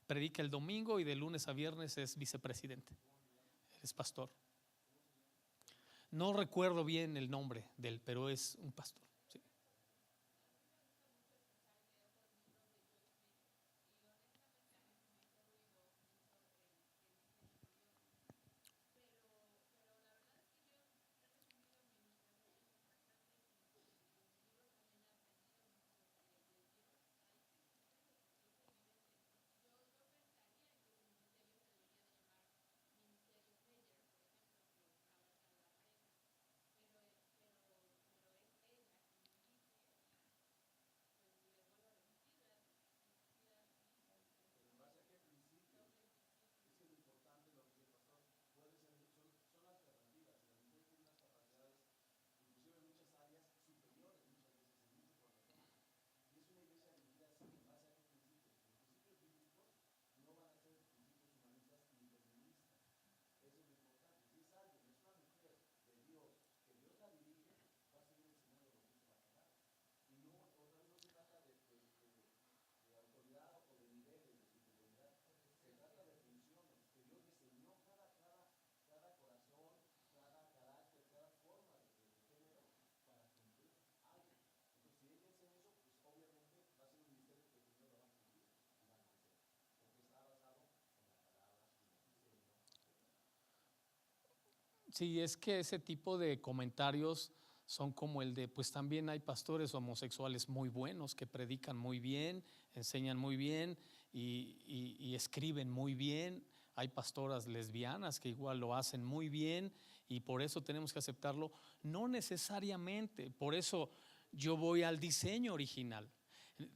predica el domingo y de lunes a viernes es vicepresidente, es pastor. No recuerdo bien el nombre de él, pero es un pastor. Sí. Sí, es que ese tipo de comentarios son como el de, pues también hay pastores homosexuales muy buenos que predican muy bien, enseñan muy bien y escriben muy bien. Hay pastoras lesbianas que igual lo hacen muy bien y por eso tenemos que aceptarlo. No necesariamente, por eso yo voy al diseño original.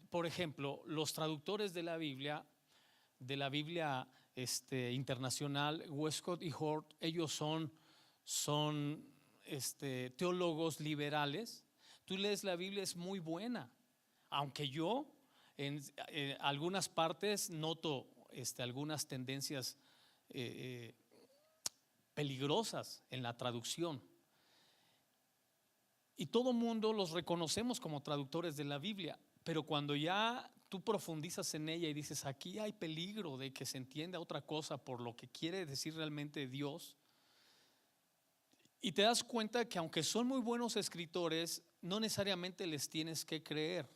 Por ejemplo, los traductores de la Biblia internacional, Westcott y Hort, ellos son teólogos liberales. Tú lees la Biblia, es muy buena, aunque yo en algunas partes noto algunas tendencias peligrosas en la traducción. Y todo mundo los reconocemos como traductores de la Biblia, pero cuando ya tú profundizas en ella y dices, aquí hay peligro de que se entienda otra cosa por lo que quiere decir realmente Dios, y te das cuenta que aunque son muy buenos escritores, no necesariamente les tienes que creer.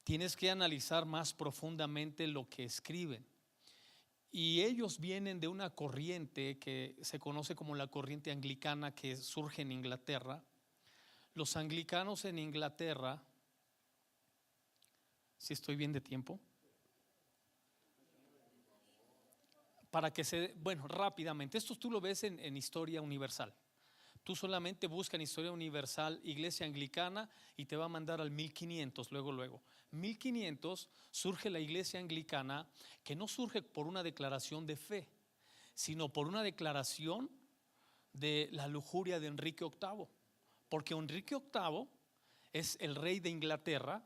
Tienes que analizar más profundamente lo que escriben. Y ellos vienen de una corriente que se conoce como la corriente anglicana, que surge en Inglaterra. Los anglicanos en Inglaterra, si estoy bien de tiempo, para que bueno, rápidamente, esto tú lo ves en Historia Universal. Tú solamente busca en Historia Universal Iglesia Anglicana y te va a mandar al 1500, luego. 1500 surge la Iglesia Anglicana, que no surge por una declaración de fe, sino por una declaración de la lujuria de Enrique VIII. porque Enrique VIII es el rey de Inglaterra,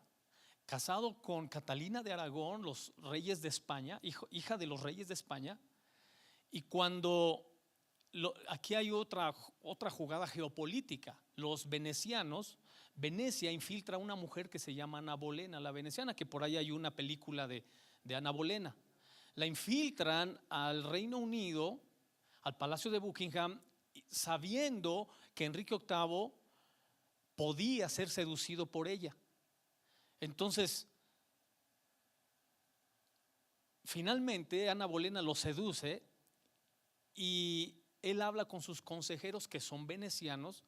casado con Catalina de Aragón, los reyes de España, hija de los reyes de España. Y cuando aquí hay otra jugada geopolítica. Los venecianos, Venecia infiltra a una mujer que se llama Ana Bolena, la veneciana, que por ahí hay una película de Ana Bolena. La infiltran al Reino Unido, al Palacio de Buckingham, sabiendo que Enrique VIII podía ser seducido por ella. Entonces, finalmente Ana Bolena lo seduce y él habla con sus consejeros, que son venecianos.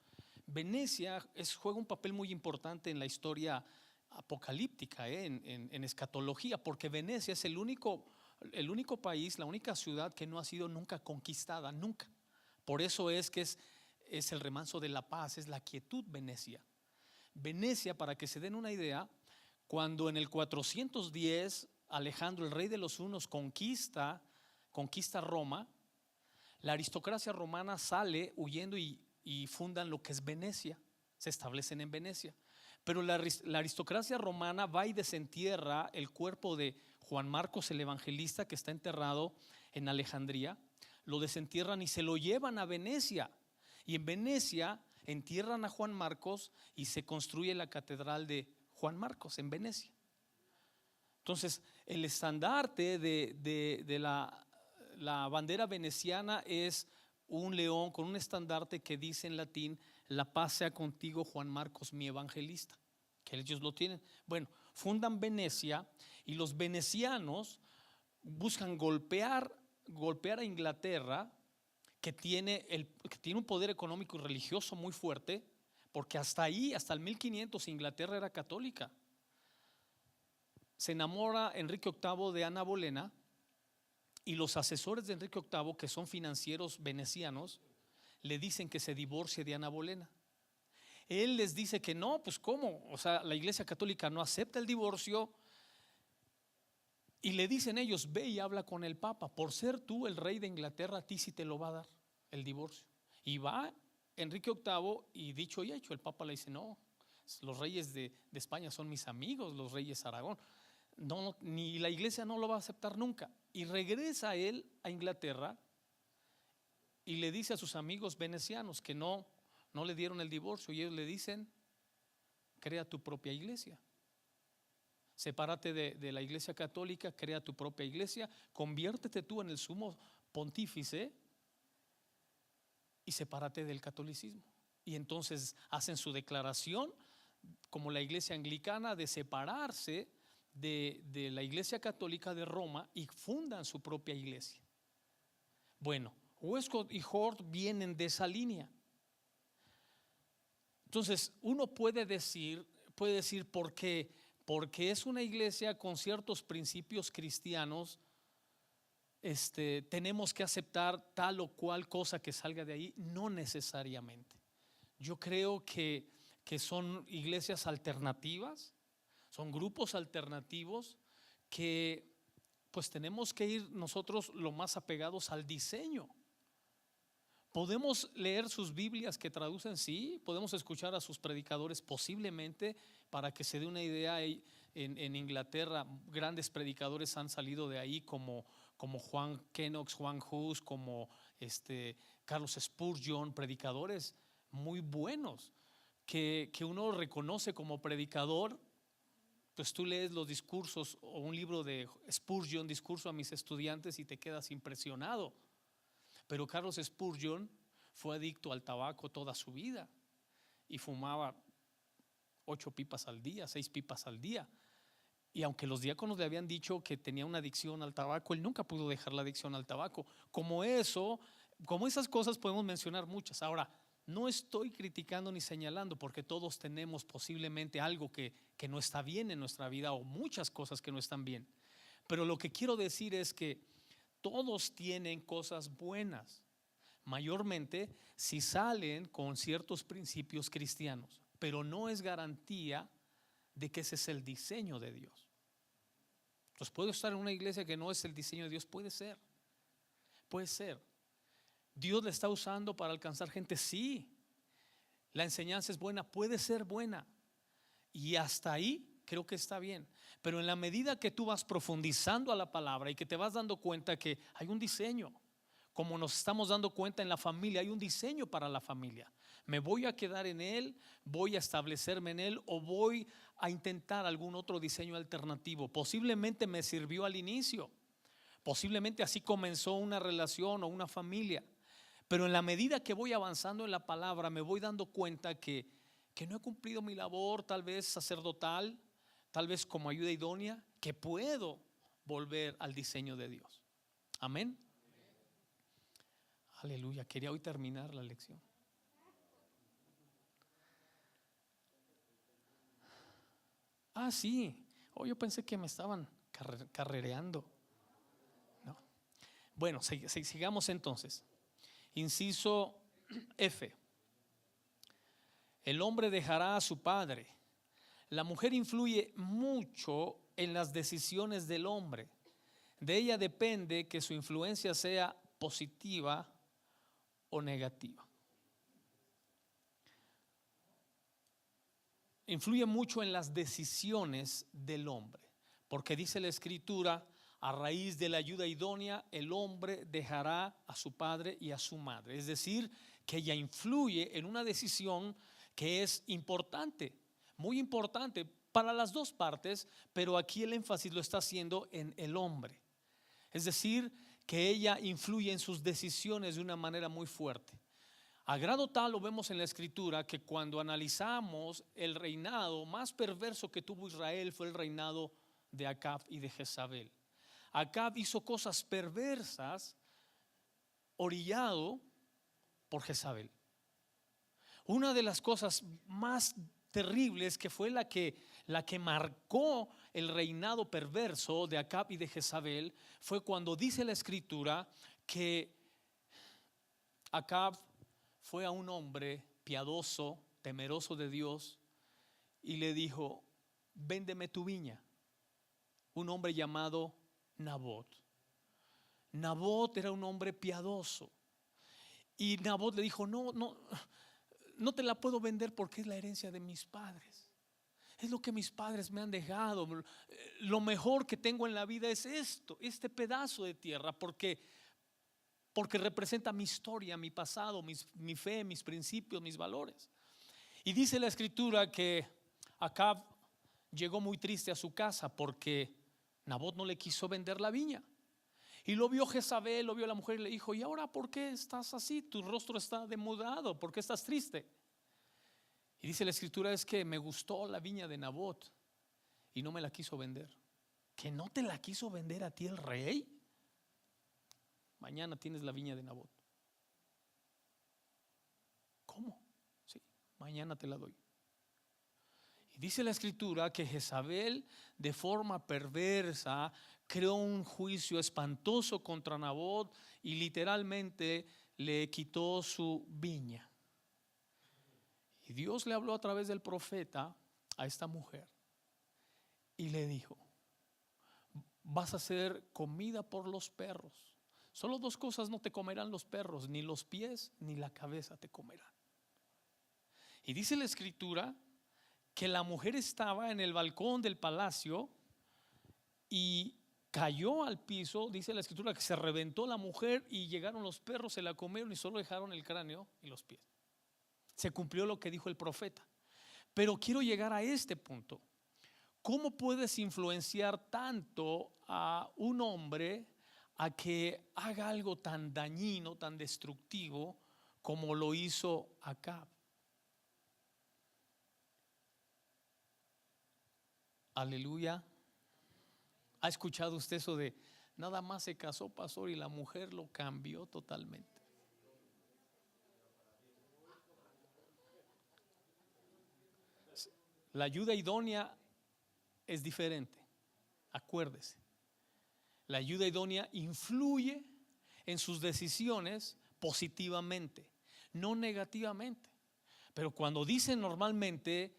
Venecia juega un papel muy importante en la historia apocalíptica, en escatología, porque Venecia es el único país, la única ciudad que no ha sido nunca conquistada, nunca. Por eso es que es el remanso de la paz, es la quietud Venecia. Venecia, para que se den una idea, cuando en el 410 Alejandro, el rey de los hunos, conquista Roma, la aristocracia romana sale huyendo y fundan lo que es Venecia, se establecen en Venecia. Pero la aristocracia romana va y desentierra el cuerpo de Juan Marcos el Evangelista, que está enterrado en Alejandría. Lo desentierran y se lo llevan a Venecia. Y en Venecia entierran a Juan Marcos y se construye la catedral de Juan Marcos en Venecia. Entonces, el estandarte de la bandera veneciana es un león con un estandarte que dice en latín: la paz sea contigo, Juan Marcos, mi evangelista, que ellos lo tienen. Bueno, fundan Venecia y los venecianos buscan golpear a Inglaterra, que tiene un poder económico y religioso muy fuerte, porque hasta el 1500 Inglaterra era católica. Se enamora Enrique VIII de Ana Bolena y los asesores de Enrique VIII, que son financieros venecianos, le dicen que se divorcie de Ana Bolena. Él les dice que no, pues ¿cómo? O sea, la Iglesia Católica no acepta el divorcio. Y le dicen ellos: ve y habla con el Papa, por ser tú el rey de Inglaterra, a ti sí te lo va a dar el divorcio. Y va Enrique VIII y dicho y hecho, el Papa le dice: no, los reyes de España son mis amigos, los reyes Aragón. No, ni la Iglesia no lo va a aceptar nunca. Y regresa él a Inglaterra y le dice a sus amigos venecianos que no le dieron el divorcio, y ellos le dicen: crea tu propia iglesia, sepárate de la Iglesia Católica, crea tu propia iglesia, conviértete tú en el sumo pontífice y sepárate del catolicismo. Y entonces hacen su declaración como la Iglesia Anglicana de separarse de la Iglesia Católica de Roma y fundan su propia iglesia. Bueno, Westcott y Hort vienen de esa línea. Entonces uno puede decir porque es una iglesia con ciertos principios cristianos, tenemos que aceptar tal o cual cosa que salga de ahí. No necesariamente. Yo creo que son iglesias alternativas, son grupos alternativos que pues tenemos que ir nosotros lo más apegados al diseño. Podemos leer sus Biblias que traducen, sí, podemos escuchar a sus predicadores posiblemente, para que se dé una idea. En Inglaterra grandes predicadores han salido de ahí, como Juan Knox, Juan Hus, como Carlos Spurgeon, predicadores muy buenos que uno reconoce como predicador. Pues tú lees los discursos o un libro de Spurgeon, Discurso a mis estudiantes, y te quedas impresionado. Pero Carlos Spurgeon fue adicto al tabaco toda su vida y fumaba 8 pipas al día, 6 pipas al día. Y aunque los diáconos le habían dicho que tenía una adicción al tabaco, él nunca pudo dejar la adicción al tabaco. Como esas cosas podemos mencionar muchas. Ahora, no estoy criticando ni señalando, porque todos tenemos posiblemente algo que no está bien en nuestra vida, o muchas cosas que no están bien. Pero lo que quiero decir es que todos tienen cosas buenas, mayormente si salen con ciertos principios cristianos, pero no es garantía de que ese es el diseño de Dios. Entonces, ¿puedo estar en una iglesia que no es el diseño de Dios? Puede ser. Dios le está usando para alcanzar gente, sí. La enseñanza es buena, puede ser buena, y hasta ahí creo que está bien. Pero en la medida que tú vas profundizando a la palabra y que te vas dando cuenta que hay un diseño, como nos estamos dando cuenta en la familia, hay un diseño para la familia. Me voy a quedar en él, voy a establecerme en él, o voy a intentar algún otro diseño alternativo. Posiblemente me sirvió al inicio, posiblemente así comenzó una relación o una familia, pero en la medida que voy avanzando en la palabra me voy dando cuenta que no he cumplido mi labor, tal vez sacerdotal, tal vez como ayuda idónea, que puedo volver al diseño de Dios. Amén. Aleluya, quería hoy terminar la lección. Sí, yo pensé que me estaban carrereando. No. Bueno, sigamos entonces. Inciso F. El hombre dejará a su padre. La mujer influye mucho en las decisiones del hombre. De ella depende que su influencia sea positiva o negativa. Influye mucho en las decisiones del hombre, porque dice la Escritura: a raíz de la ayuda idónea, el hombre dejará a su padre y a su madre. Es decir, que ella influye en una decisión que es importante, muy importante para las dos partes, pero aquí el énfasis lo está haciendo en el hombre. Es decir, que ella influye en sus decisiones de una manera muy fuerte. A grado tal lo vemos en la Escritura que cuando analizamos el reinado más perverso que tuvo Israel fue el reinado de Acab y de Jezabel. Acab hizo cosas perversas orillado por Jezabel. Una de las cosas más terribles, que fue la que marcó el reinado perverso de Acab y de Jezabel, fue cuando dice la Escritura que Acab fue a un hombre piadoso, temeroso de Dios, y le dijo: véndeme tu viña. Un hombre llamado Nabot. Nabot era un hombre piadoso, y Nabot le dijo: no te la puedo vender porque es la herencia de mis padres, es lo que mis padres me han dejado. Lo mejor que tengo en la vida es este pedazo de tierra, porque representa mi historia, mi pasado, mi fe, mis principios, mis valores. Y dice la Escritura que Acab llegó muy triste a su casa porque Nabot no le quiso vender la viña. Y lo vio Jezabel, lo vio la mujer y le dijo: ¿y ahora por qué estás así? Tu rostro está demudado, ¿por qué estás triste? Y dice la Escritura: es que me gustó la viña de Nabot y no me la quiso vender. ¿Que no te la quiso vender a ti el rey? Mañana tienes la viña de Nabot. ¿Cómo? Sí, mañana te la doy. Y dice la Escritura que Jezabel, de forma perversa, creó un juicio espantoso contra Nabot y literalmente le quitó su viña. Y Dios le habló a través del profeta a esta mujer y le dijo: vas a ser comida por los perros. Solo dos cosas no te comerán los perros: ni los pies ni la cabeza te comerán. Y dice la Escritura que la mujer estaba en el balcón del palacio y cayó al piso. Dice la Escritura que se reventó la mujer y llegaron los perros, se la comieron y solo dejaron el cráneo y los pies. Se cumplió lo que dijo el profeta. Pero quiero llegar a este punto. ¿Cómo puedes influenciar tanto a un hombre a que haga algo tan dañino, tan destructivo como lo hizo Acab? Aleluya. ¿Ha escuchado usted eso de nada más se casó, pastor, y la mujer lo cambió totalmente? La ayuda idónea es diferente. Acuérdese, la ayuda idónea influye en sus decisiones positivamente, no negativamente. Pero cuando dicen normalmente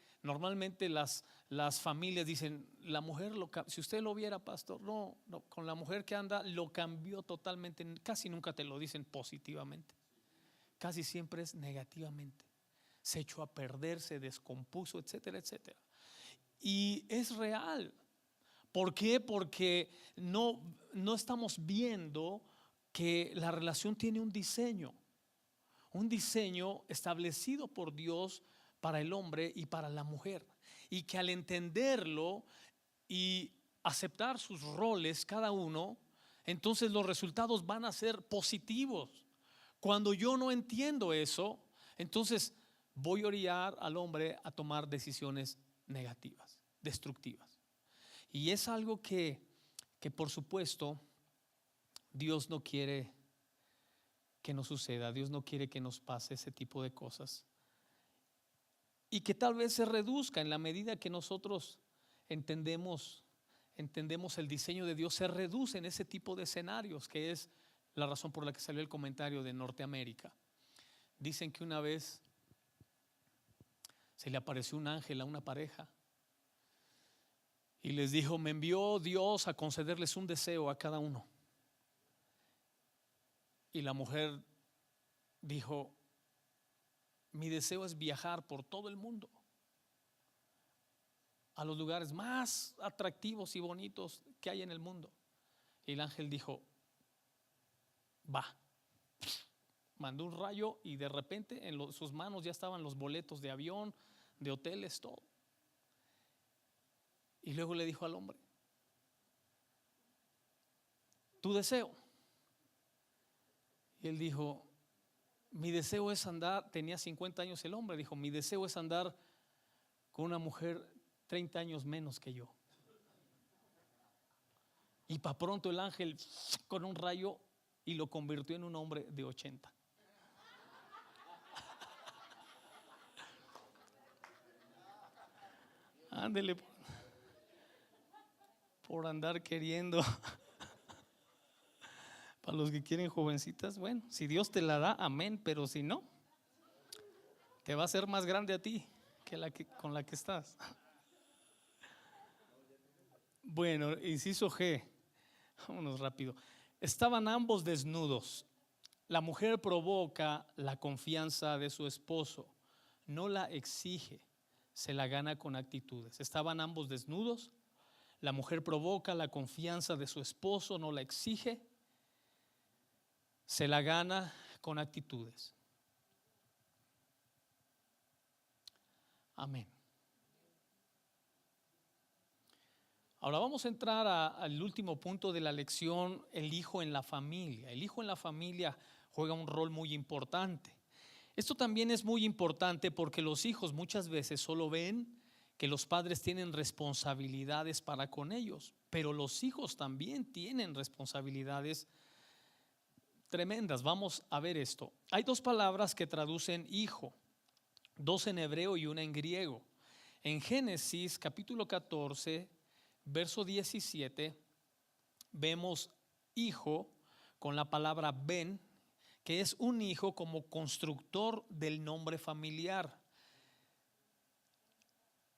las familias dicen: la mujer si usted lo viera, pastor, no, con la mujer que anda lo cambió totalmente. Casi nunca te lo dicen positivamente, casi siempre es negativamente. se echó a perder, se descompuso, etcétera, etcétera. Y es real. ¿Por qué? Porque no estamos viendo que la relación tiene un diseño establecido por Dios para el hombre y para la mujer. Y que al entenderlo y aceptar sus roles cada uno, entonces los resultados van a ser positivos. Cuando yo no entiendo eso, entonces voy a orillar al hombre a tomar decisiones negativas, destructivas. Y es algo que por supuesto Dios no quiere que nos suceda. Dios no quiere que nos pase ese tipo de cosas. Y que tal vez se reduzca en la medida que nosotros entendemos el diseño de Dios, se reduce en ese tipo de escenarios, que es la razón por la que salió el comentario de Norteamérica. Dicen que una vez se le apareció un ángel a una pareja y les dijo: me envió Dios a concederles un deseo a cada uno. Y la mujer dijo: mi deseo es viajar por todo el mundo, a los lugares más atractivos y bonitos que hay en el mundo. Y el ángel dijo: va. Mandó un rayo y de repente en sus manos ya estaban los boletos de avión, de hoteles, todo. Y luego le dijo al hombre: tu deseo. Y él dijo: mi deseo es andar, tenía 50 años el hombre, dijo: mi deseo es andar con una mujer 30 años menos que yo. Y para pronto el ángel con un rayo y lo convirtió en un hombre de 80. Ándele por andar queriendo. Para los que quieren jovencitas, bueno, si Dios te la da, amén, pero si no, te va a hacer más grande a ti que con la que estás. Bueno, inciso G, vámonos rápido. Estaban ambos desnudos. La mujer provoca la confianza de su esposo, no la exige, se la gana con actitudes. Estaban ambos desnudos. La mujer provoca la confianza de su esposo, no la exige, se la gana con actitudes. Amén. Ahora vamos a entrar al último punto de la lección: el hijo en la familia. El hijo en la familia juega un rol muy importante. Esto también es muy importante porque los hijos muchas veces solo ven que los padres tienen responsabilidades para con ellos, pero los hijos también tienen responsabilidades tremendas. Vamos a ver esto. Hay dos palabras que traducen hijo, dos en hebreo y una en griego. En Génesis capítulo 14, verso 17, vemos hijo con la palabra ben, que es un hijo como constructor del nombre familiar.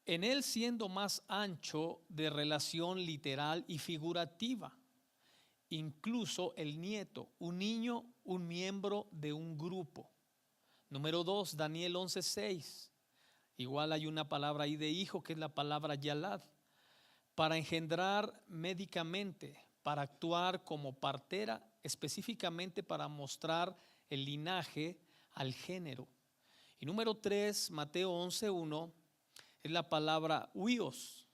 En él siendo más ancho de relación literal y figurativa. Incluso el nieto, un niño, un miembro de un grupo. Número 2, Daniel 11:6. Igual hay una palabra ahí de hijo, que es la palabra yalad, para engendrar médicamente, para actuar como partera, específicamente para mostrar el linaje al género. Y número 3, Mateo 11:1, es la palabra huios,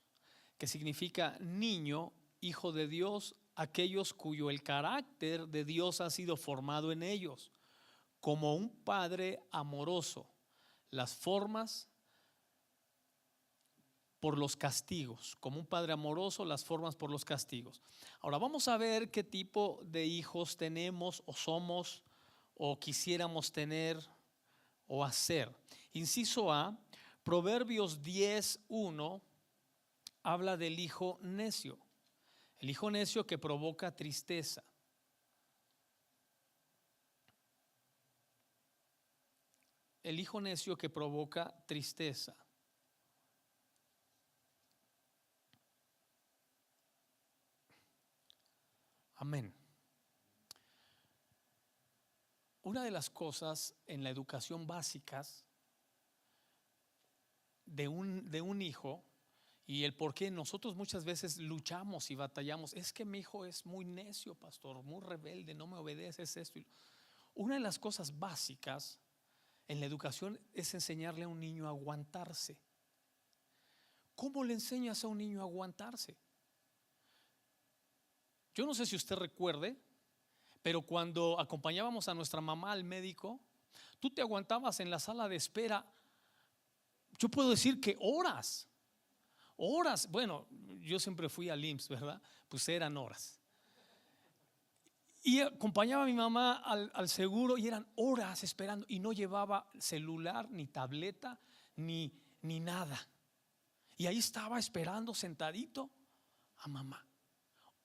que significa niño, hijo de Dios, aquellos cuyo el carácter de Dios ha sido formado en ellos, como un padre amoroso, las formas por los castigos, como un padre amoroso, las formas por los castigos. Ahora vamos a ver qué tipo de hijos tenemos o somos o quisiéramos tener o hacer. Inciso A, Proverbios 10:1 habla del hijo necio. El hijo necio que provoca tristeza. El hijo necio que provoca tristeza. Amén. Una de las cosas en la educación básicas de un hijo y el por qué nosotros muchas veces luchamos y batallamos. Es que mi hijo es muy necio, pastor, muy rebelde, no me obedece, es esto. Una de las cosas básicas en la educación es enseñarle a un niño a aguantarse. ¿Cómo le enseñas a un niño a aguantarse? Yo no sé si usted recuerde, pero cuando acompañábamos a nuestra mamá al médico, tú te aguantabas en la sala de espera. Yo puedo decir que horas. Bueno, yo siempre fui al IMSS, ¿verdad? Pues eran horas. Y acompañaba a mi mamá al seguro y eran horas esperando y no llevaba celular, ni tableta, ni nada. Y ahí estaba esperando sentadito a mamá.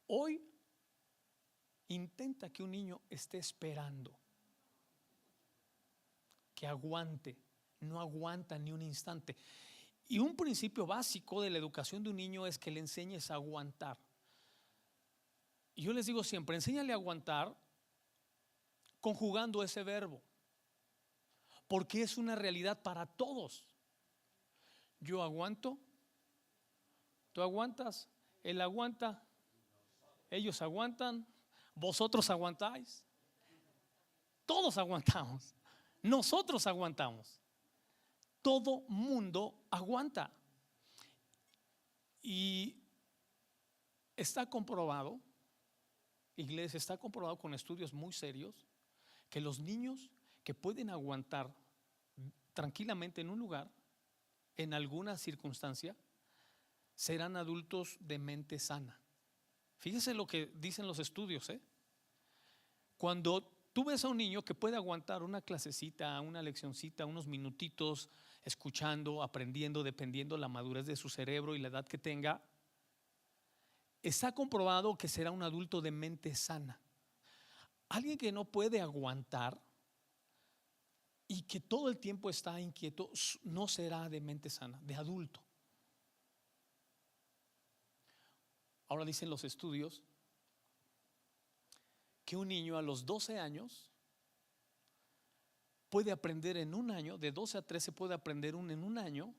Hoy intenta que un niño esté esperando, que aguante, no aguanta ni un instante. Y un principio básico de la educación de un niño es que le enseñes a aguantar. Y yo les digo siempre, enséñale a aguantar conjugando ese verbo, porque es una realidad para todos. Yo aguanto, tú aguantas, él aguanta, ellos aguantan, vosotros aguantáis, todos aguantamos, nosotros aguantamos, todo mundo aguanta. Y está comprobado, iglesia, está comprobado con estudios muy serios que los niños que pueden aguantar tranquilamente en un lugar, en alguna circunstancia, serán adultos de mente sana. Fíjese lo que dicen los estudios, ¿eh? Cuando tú ves a un niño que puede aguantar una clasecita, una leccioncita, unos minutitos, escuchando, aprendiendo, dependiendo la madurez de su cerebro y la edad que tenga, está comprobado que será un adulto de mente sana. Alguien que no puede aguantar y que todo el tiempo está inquieto no será de mente sana, de adulto. Ahora dicen los estudios que un niño a los 12 años puede aprender en un año, de 12 a 13 puede aprender en un año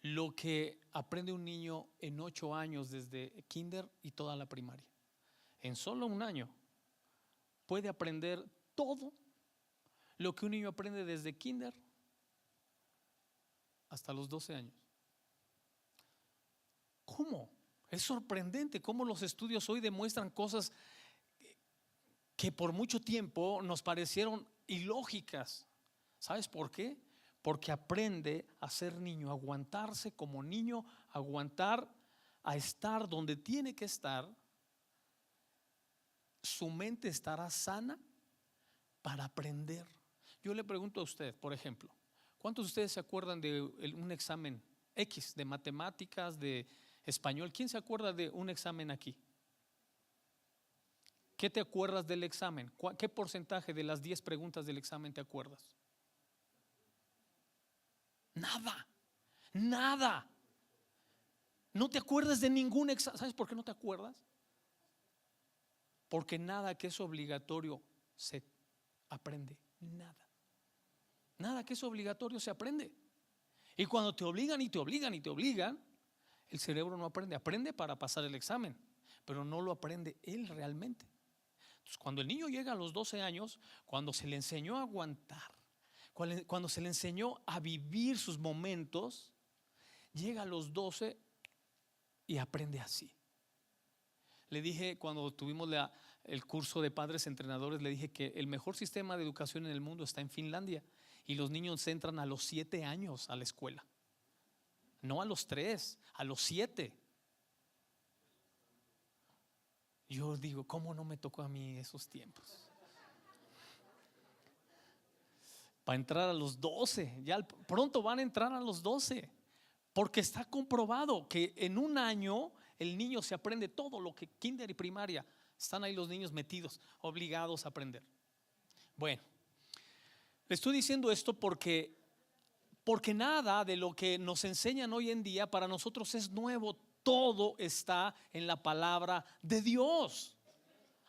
lo que aprende un niño en 8 años desde kinder y toda la primaria. En solo un año puede aprender todo lo que un niño aprende desde kinder hasta los 12 años. ¿Cómo? Es sorprendente cómo los estudios hoy demuestran cosas que por mucho tiempo nos parecieron ilógicas. ¿Sabes por qué? Porque aprende a ser niño, a aguantarse como niño, a aguantar, a estar donde tiene que estar. Su mente estará sana para aprender. Yo le pregunto a usted, por ejemplo, ¿cuántos de ustedes se acuerdan de un examen X de matemáticas, de español? ¿Quién se acuerda de un examen aquí? ¿Qué te acuerdas del examen? ¿Qué porcentaje de las 10 preguntas del examen te acuerdas? Nada, nada. No te acuerdas de ningún examen. ¿Sabes por qué no te acuerdas? Porque nada que es obligatorio se aprende. Nada. Nada que es obligatorio se aprende. Y cuando te obligan y te obligan y te obligan, el cerebro no aprende. Aprende para pasar el examen, pero no lo aprende él realmente. Entonces, cuando el niño llega a los 12 años, cuando se le enseñó a aguantar, cuando se le enseñó a vivir sus momentos, llega a los 12 y aprende así. Le dije cuando tuvimos el curso de padres entrenadores, le dije que el mejor sistema de educación en el mundo está en Finlandia y los niños entran a los 7 años a la escuela, no a los 3, a los 7. Yo digo, ¿cómo no me tocó a mí esos tiempos? Para entrar a los 12, ya pronto van a entrar a los 12, porque está comprobado que en un año el niño se aprende todo lo que kinder y primaria. Están ahí los niños metidos, obligados a aprender. Bueno, le estoy diciendo esto porque nada de lo que nos enseñan hoy en día para nosotros es nuevo. Todo está en la palabra de Dios.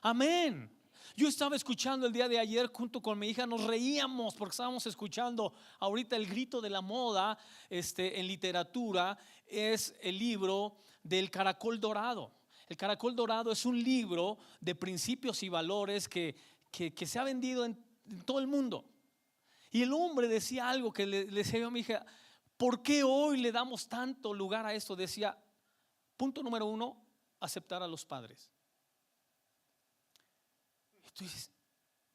Amén. Yo estaba escuchando el día de ayer junto con mi hija, nos reíamos porque estábamos escuchando ahorita el grito de la moda en literatura, es el libro del Caracol Dorado. El Caracol Dorado es un libro de principios y valores que se ha vendido en todo el mundo. Y el hombre decía algo que le decía yo a mi hija: ¿por qué hoy le damos tanto lugar a esto? Decía, punto número 1, aceptar a los padres. Entonces,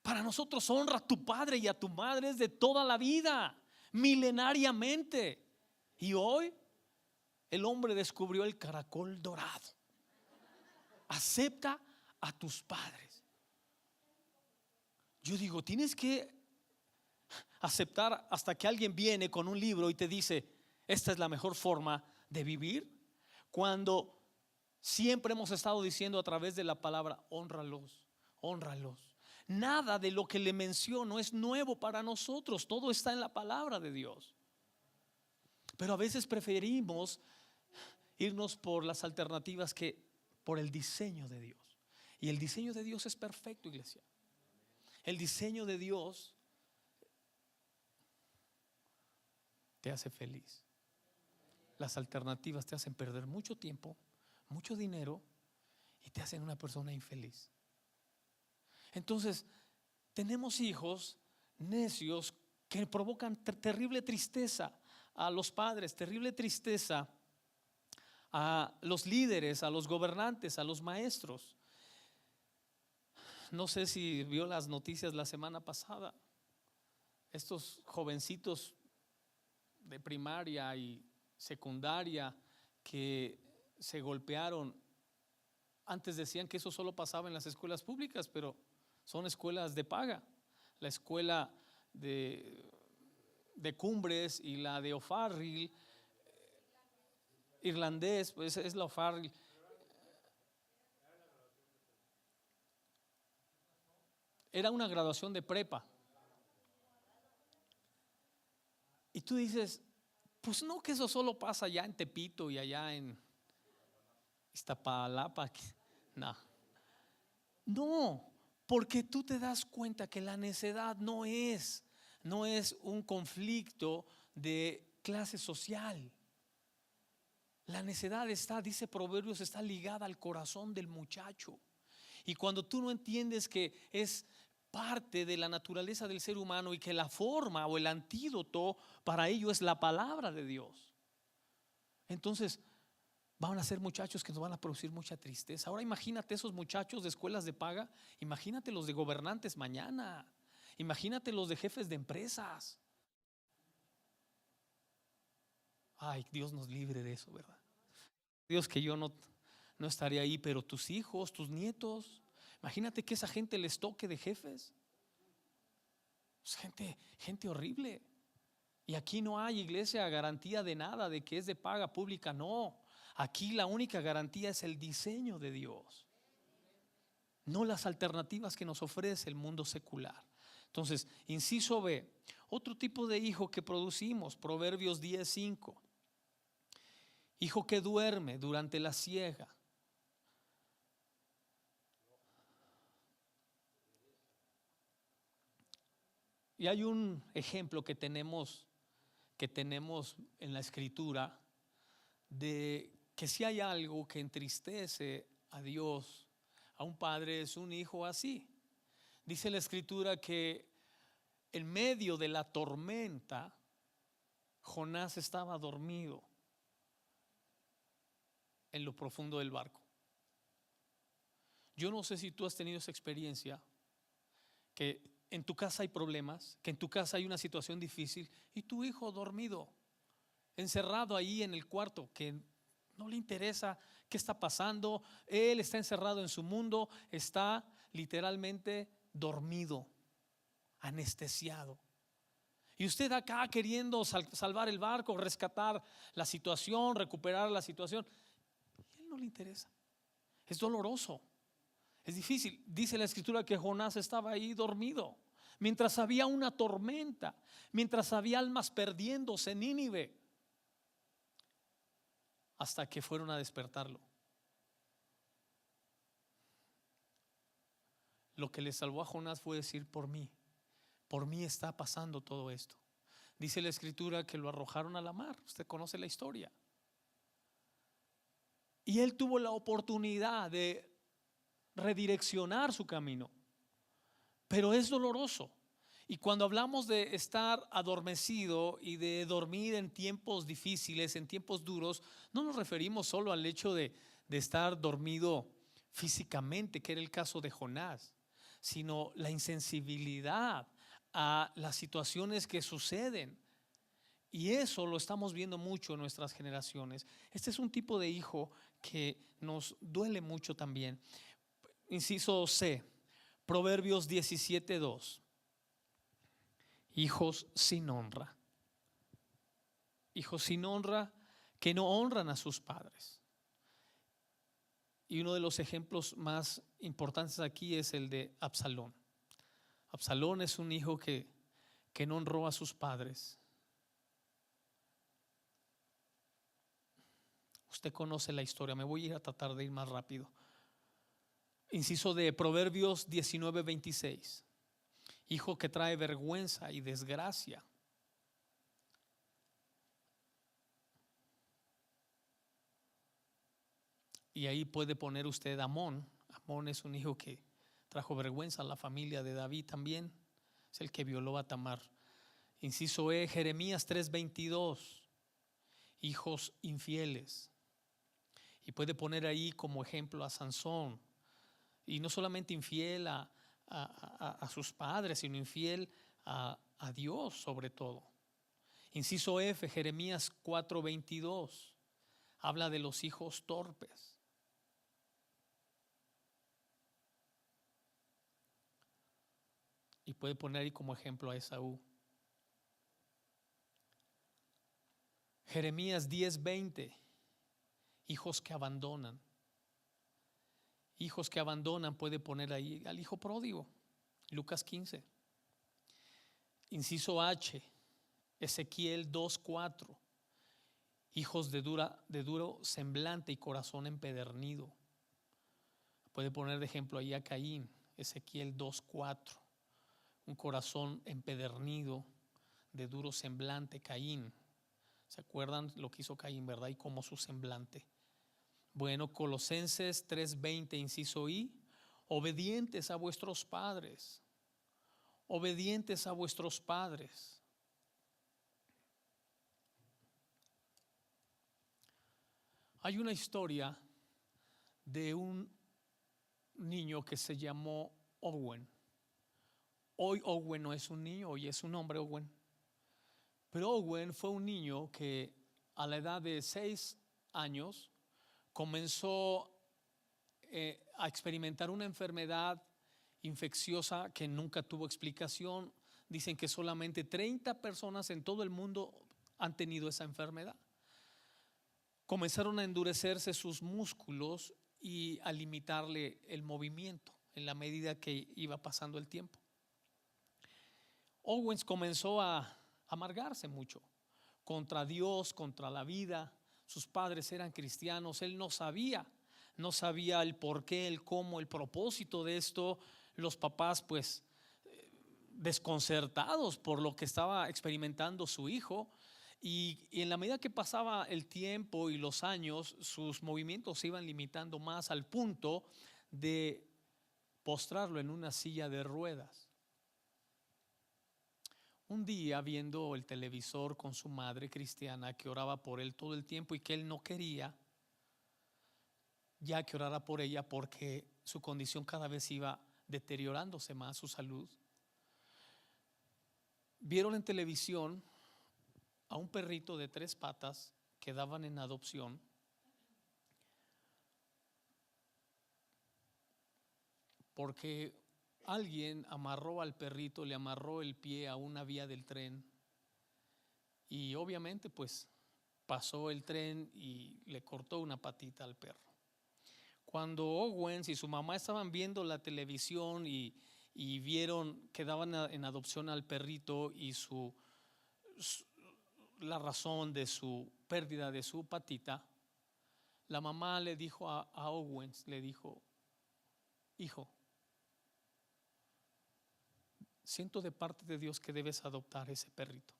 para nosotros honra a tu padre y a tu madre es de toda la vida, milenariamente. Y hoy el hombre descubrió el caracol dorado. Acepta a tus padres. Yo digo, tienes que aceptar hasta que alguien viene con un libro y te dice: esta es la mejor forma de vivir, cuando siempre hemos estado diciendo a través de la palabra: hónralos, hónralos. Nada de lo que le menciono es nuevo para nosotros, todo está en la palabra de Dios. Pero a veces preferimos irnos por las alternativas que por el diseño de Dios. Y el diseño de Dios es perfecto, iglesia. El diseño de Dios te hace feliz. Las alternativas te hacen perder mucho tiempo, mucho dinero y te hacen una persona infeliz. Entonces, tenemos hijos necios que provocan terrible tristeza a los padres, terrible tristeza a los líderes, a los gobernantes, a los maestros. No sé si vio las noticias la semana pasada. Estos jovencitos de primaria y secundaria que se golpearon. Antes decían que eso solo pasaba en las escuelas públicas, pero son escuelas de paga. La escuela de Cumbres y la de O'Farrill, irlandés, pues es la O'Farrill. Era una graduación de prepa. Y tú dices, pues no, que eso solo pasa allá en Tepito y allá en Iztapalapa. No, porque tú te das cuenta que la necedad no es un conflicto de clase social. La necedad está, dice Proverbios, está ligada al corazón del muchacho. Y cuando tú no entiendes que es parte de la naturaleza del ser humano y que la forma o el antídoto para ello es la palabra de Dios, entonces van a ser muchachos que nos van a producir mucha tristeza. Ahora imagínate esos muchachos de escuelas de paga, imagínate los de gobernantes mañana, imagínate los de jefes de empresas. Ay, Dios nos libre de eso, ¿verdad? Dios, que yo no estaría ahí, pero tus hijos, tus nietos, imagínate que esa gente les toque de jefes. Es gente horrible. Y aquí no hay, iglesia, garantía de nada, de que es de paga pública. No, aquí la única garantía es el diseño de Dios, no las alternativas que nos ofrece el mundo secular. Entonces, inciso B, otro tipo de hijo que producimos, Proverbios 10:5. Hijo que duerme durante la siega. Y hay un ejemplo que tenemos en la escritura de que si hay algo que entristece a Dios, a un padre, es un hijo así. Dice la escritura que en medio de la tormenta Jonás estaba dormido en lo profundo del barco. Yo no sé si tú has tenido esa experiencia, que en tu casa hay problemas, que en tu casa hay una situación difícil y tu hijo dormido, encerrado ahí en el cuarto, que no le interesa qué está pasando. Él está encerrado en su mundo, está literalmente dormido, anestesiado. Y usted acá queriendo salvar el barco, rescatar la situación, recuperar la situación. Y a él no le interesa. Es doloroso, es difícil. Dice la escritura que Jonás estaba ahí dormido mientras había una tormenta, mientras había almas perdiéndose en Nínive, hasta que fueron a despertarlo. lo que le salvó a Jonás fue decir: por mí está pasando todo esto. Dice la escritura que lo arrojaron a la mar. Usted conoce la historia. Y él tuvo la oportunidad de redireccionar su camino, pero es doloroso. Y cuando hablamos de estar adormecido y de dormir en tiempos difíciles, en tiempos duros, no nos referimos solo al hecho de estar dormido físicamente, que era el caso de Jonás, sino la insensibilidad a las situaciones que suceden. Y eso lo estamos viendo mucho en nuestras generaciones. Este es un tipo de hijo que nos duele mucho también. Inciso C, Proverbios 17:2. Hijos sin honra. Hijos sin honra que no honran a sus padres. Y uno de los ejemplos más importantes aquí es el de Absalón. Absalón es un hijo que no honró a sus padres. Usted conoce la historia, me voy a ir a tratar de ir más rápido. Inciso de Proverbios 19:26. Hijo que trae vergüenza y desgracia. Y ahí puede poner usted Amón. Amón es un hijo que trajo vergüenza a la familia de David también. Es el que violó a Tamar. Inciso E, Jeremías 3:22. Hijos infieles. Y puede poner ahí como ejemplo a Sansón. Y no solamente infiel a sus padres, sino infiel a Dios sobre todo. Inciso F, Jeremías 4:22. Habla de los hijos torpes. Y puede poner ahí como ejemplo a Esaú. Jeremías 10:20. Hijos que abandonan. Hijos que abandonan, puede poner ahí al hijo pródigo. Lucas 15. Inciso H, Ezequiel 2:4. Hijos de duro semblante y corazón empedernido. Puede poner de ejemplo ahí a Caín. Ezequiel 2:4. Un corazón empedernido, de duro semblante, Caín. ¿Se acuerdan lo que hizo Caín, verdad? Y cómo su semblante. Bueno, Colosenses 3:20, inciso I. Obedientes a vuestros padres. Obedientes a vuestros padres. Hay una historia de un niño que se llamó Owen. Hoy Owen no es un niño, hoy es un hombre, Owen. Pero Owen fue un niño que a la edad de 6 años comenzó a experimentar una enfermedad infecciosa que nunca tuvo explicación. Dicen que solamente 30 personas en todo el mundo han tenido esa enfermedad. Comenzaron a endurecerse sus músculos y a limitarle el movimiento en la medida que iba pasando el tiempo. Owens comenzó a amargarse mucho contra Dios, contra la vida. Sus padres eran cristianos, él no sabía el porqué, el cómo, el propósito de esto. Los papás pues desconcertados por lo que estaba experimentando su hijo, y en la medida que pasaba el tiempo y los años, sus movimientos se iban limitando más al punto de postrarlo en una silla de ruedas. Un día, viendo el televisor con su madre cristiana que oraba por él todo el tiempo y que él no quería ya que orara por ella porque su condición cada vez iba deteriorándose más, su salud, vieron en televisión a un perrito de 3 patas que daban en adopción, porque alguien amarró al perrito, le amarró el pie a una vía del tren, y obviamente pues pasó el tren y le cortó una patita al perro. Cuando Owens y su mamá estaban viendo la televisión y vieron que daban en adopción al perrito y la razón de su pérdida de su patita, la mamá le dijo a Owens, le dijo: hijo, siento de parte de Dios que debes adoptar ese perrito.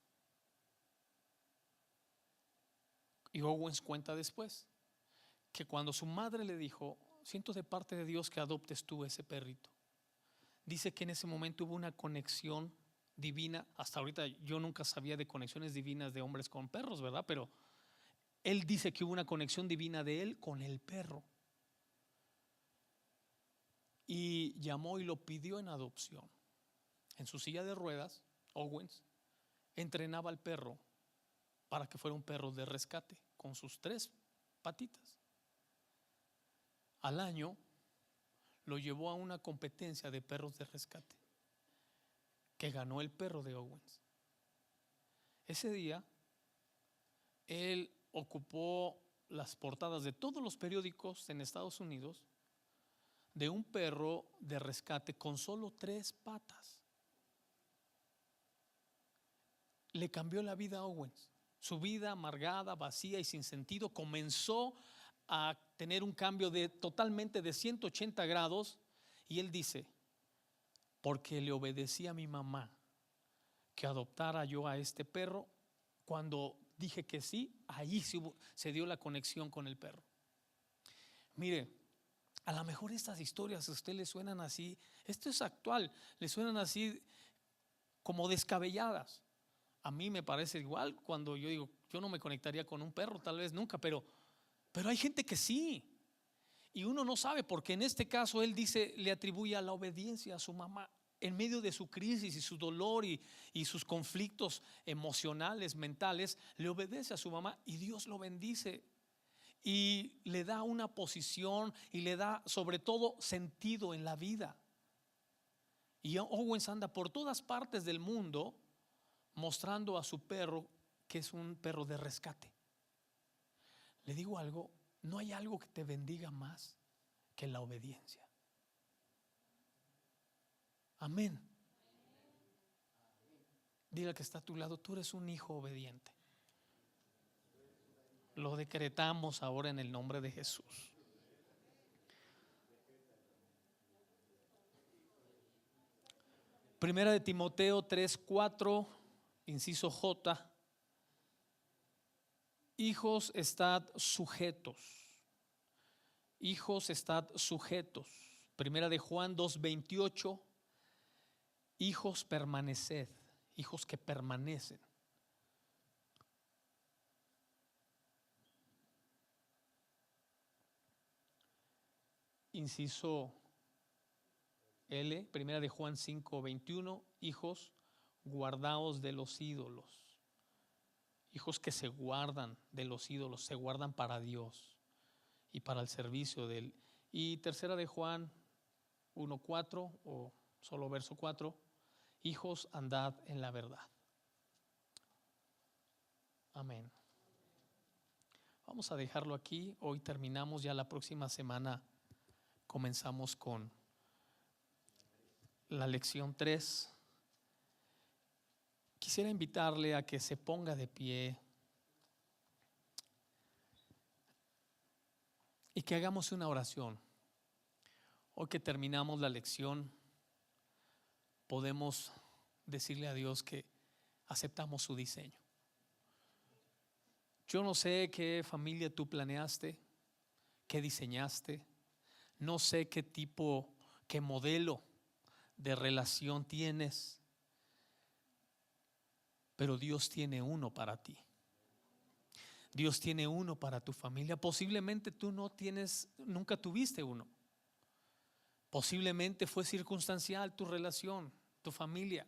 Y Owens cuenta después que cuando su madre le dijo, siento de parte de Dios que adoptes tú ese perrito, dice que en ese momento hubo una conexión divina. Hasta ahorita yo nunca sabía de conexiones divinas de hombres con perros, ¿verdad? Pero él dice que hubo una conexión divina de él con el perro. Y llamó y lo pidió en adopción. En su silla de ruedas, Owens entrenaba al perro para que fuera un perro de rescate con sus 3 patitas. Al año lo llevó a una competencia de perros de rescate que ganó el perro de Owens. Ese día él ocupó las portadas de todos los periódicos en Estados Unidos de un perro de rescate con solo 3 patas. Le cambió la vida a Owens. Su vida amargada, vacía y sin sentido comenzó a tener un cambio totalmente de 180 grados. Y él dice, porque le obedecí a mi mamá que adoptara yo a este perro, cuando dije que sí, ahí se dio la conexión con el perro. Mire, a lo mejor estas historias a usted le suenan así, esto es actual, le suenan así como descabelladas. A mí me parece igual cuando yo digo, yo no me conectaría con un perro, tal vez nunca, pero hay gente que sí. Y uno no sabe, porque en este caso él dice, le atribuye a la obediencia a su mamá en medio de su crisis y su dolor y sus conflictos emocionales, mentales. Le obedece a su mamá y Dios lo bendice y le da una posición y le da sobre todo sentido en la vida. Y Owens anda por todas partes del mundo mostrando a su perro que es un perro de rescate. Le digo algo, no hay algo que te bendiga más que la obediencia. Amén. Dile al que está a tu lado, tú eres un hijo obediente. Lo decretamos ahora en el nombre de Jesús. Primera de Timoteo 3:4, inciso J. Hijos, estad sujetos. Hijos, estad sujetos. Primera de Juan 2:28. Hijos, permaneced. Hijos que permanecen. Inciso L, primera de Juan 5:21. Hijos, guardaos de los ídolos. Hijos que se guardan de los ídolos, se guardan para Dios y para el servicio de Él. Y tercera de Juan 1:4, o solo verso 4. Hijos, andad en la verdad. Amén. Vamos a dejarlo aquí. Hoy terminamos, ya la próxima semana comenzamos con la lección 3. Quisiera invitarle a que se ponga de pie y que hagamos una oración. Hoy que terminamos la lección, podemos decirle a Dios que aceptamos su diseño. Yo no sé qué familia tú planeaste, qué diseñaste, no sé qué tipo, qué modelo de relación tienes, pero Dios tiene uno para ti. Dios tiene uno para tu familia. Posiblemente tú nunca tuviste uno. Posiblemente fue circunstancial tu relación, tu familia.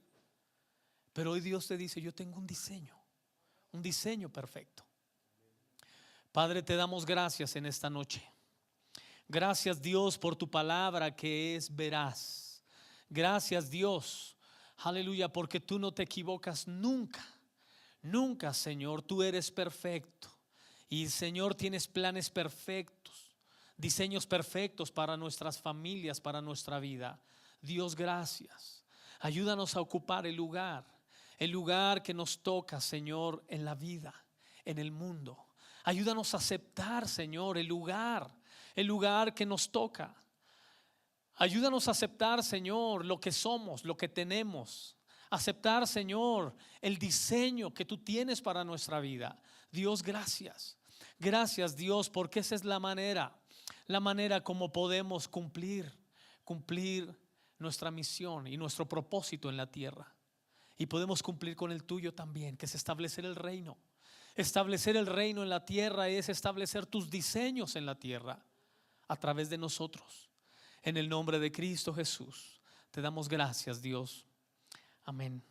Pero hoy Dios te dice, yo tengo un diseño perfecto. Padre, te damos gracias en esta noche. Gracias, Dios, por tu palabra que es veraz. Gracias, Dios, aleluya, porque tú no te equivocas nunca. Nunca, Señor, tú eres perfecto. Y, Señor, tienes planes perfectos, diseños perfectos para nuestras familias, para nuestra vida. Dios, gracias. Ayúdanos a ocupar el lugar que nos toca, Señor, en la vida, en el mundo. Ayúdanos a aceptar, Señor, el lugar que nos toca. Ayúdanos a aceptar, Señor, lo que somos, lo que tenemos. Aceptar, Señor, el diseño que tú tienes para nuestra vida. Dios, gracias. Gracias, Dios, porque esa es la manera como podemos cumplir nuestra misión y nuestro propósito en la tierra. Y podemos cumplir con el tuyo también, que es establecer el reino. Establecer el reino en la tierra es establecer tus diseños en la tierra a través de nosotros. En el nombre de Cristo Jesús, te damos gracias, Dios. Amén.